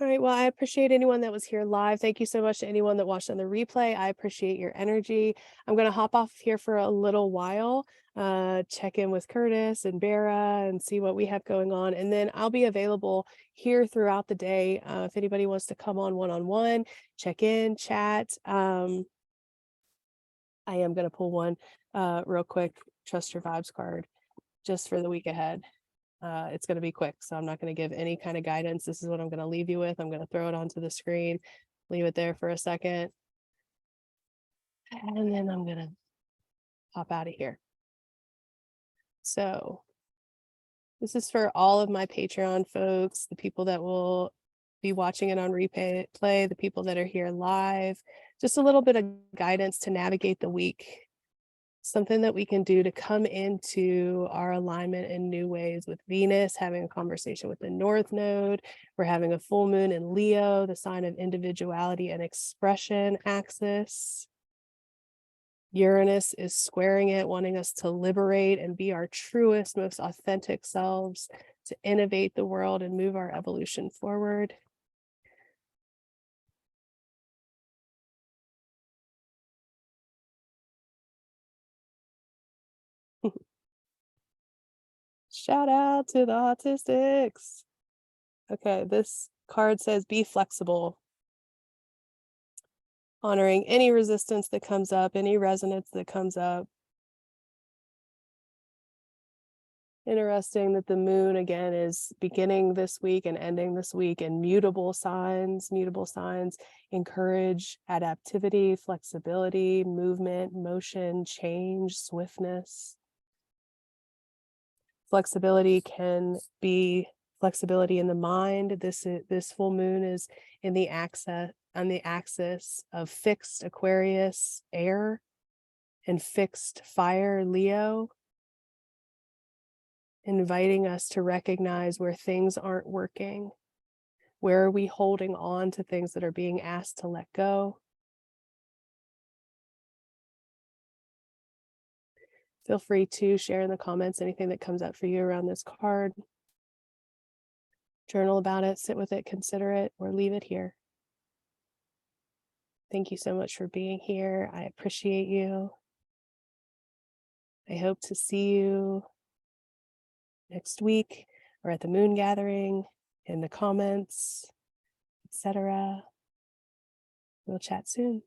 All right. Well, I appreciate anyone that was here live. Thank you so much to anyone that watched on the replay. I appreciate your energy. I'm going to hop off here for a little while, check in with Curtis and Bera and see what we have going on. And then I'll be available here throughout the day. If anybody wants to come on one-on-one, check in, chat. I am going to pull one real quick, Trust Your Vibes card just for the week ahead. It's going to be quick, so I'm not going to give any kind of guidance. This is what I'm going to leave you with. I'm going to throw it onto the screen, leave it there for a second, and then I'm going to pop out of here. So this is for all of my Patreon folks, the people that will be watching it on replay, the people that are here live, just a little bit of guidance to navigate the week. Something that we can do to come into our alignment in new ways with Venus, having a conversation with the North Node. We're having a full moon in Leo, the sign of individuality and expression axis. Uranus is squaring it, wanting us to liberate and be our truest, most authentic selves, to innovate the world and move our evolution forward. Shout out to the autistics. Okay, this card says be flexible. Honoring any resistance that comes up, any resonance that comes up. Interesting that the moon again is beginning this week and ending this week in mutable signs. Mutable signs encourage adaptivity, flexibility, movement, motion, change, swiftness. Flexibility can be flexibility in the mind. This full moon is in the axis of fixed Aquarius air and fixed fire Leo, inviting us to recognize where things aren't working. Where are we holding on to things that are being asked to let go? Feel free to share in the comments anything that comes up for you around this card. Journal about it, sit with it, consider it, or leave it here. Thank you so much for being here. I appreciate you. I hope to see you next week or at the moon gathering, in the comments, etc. We'll chat soon.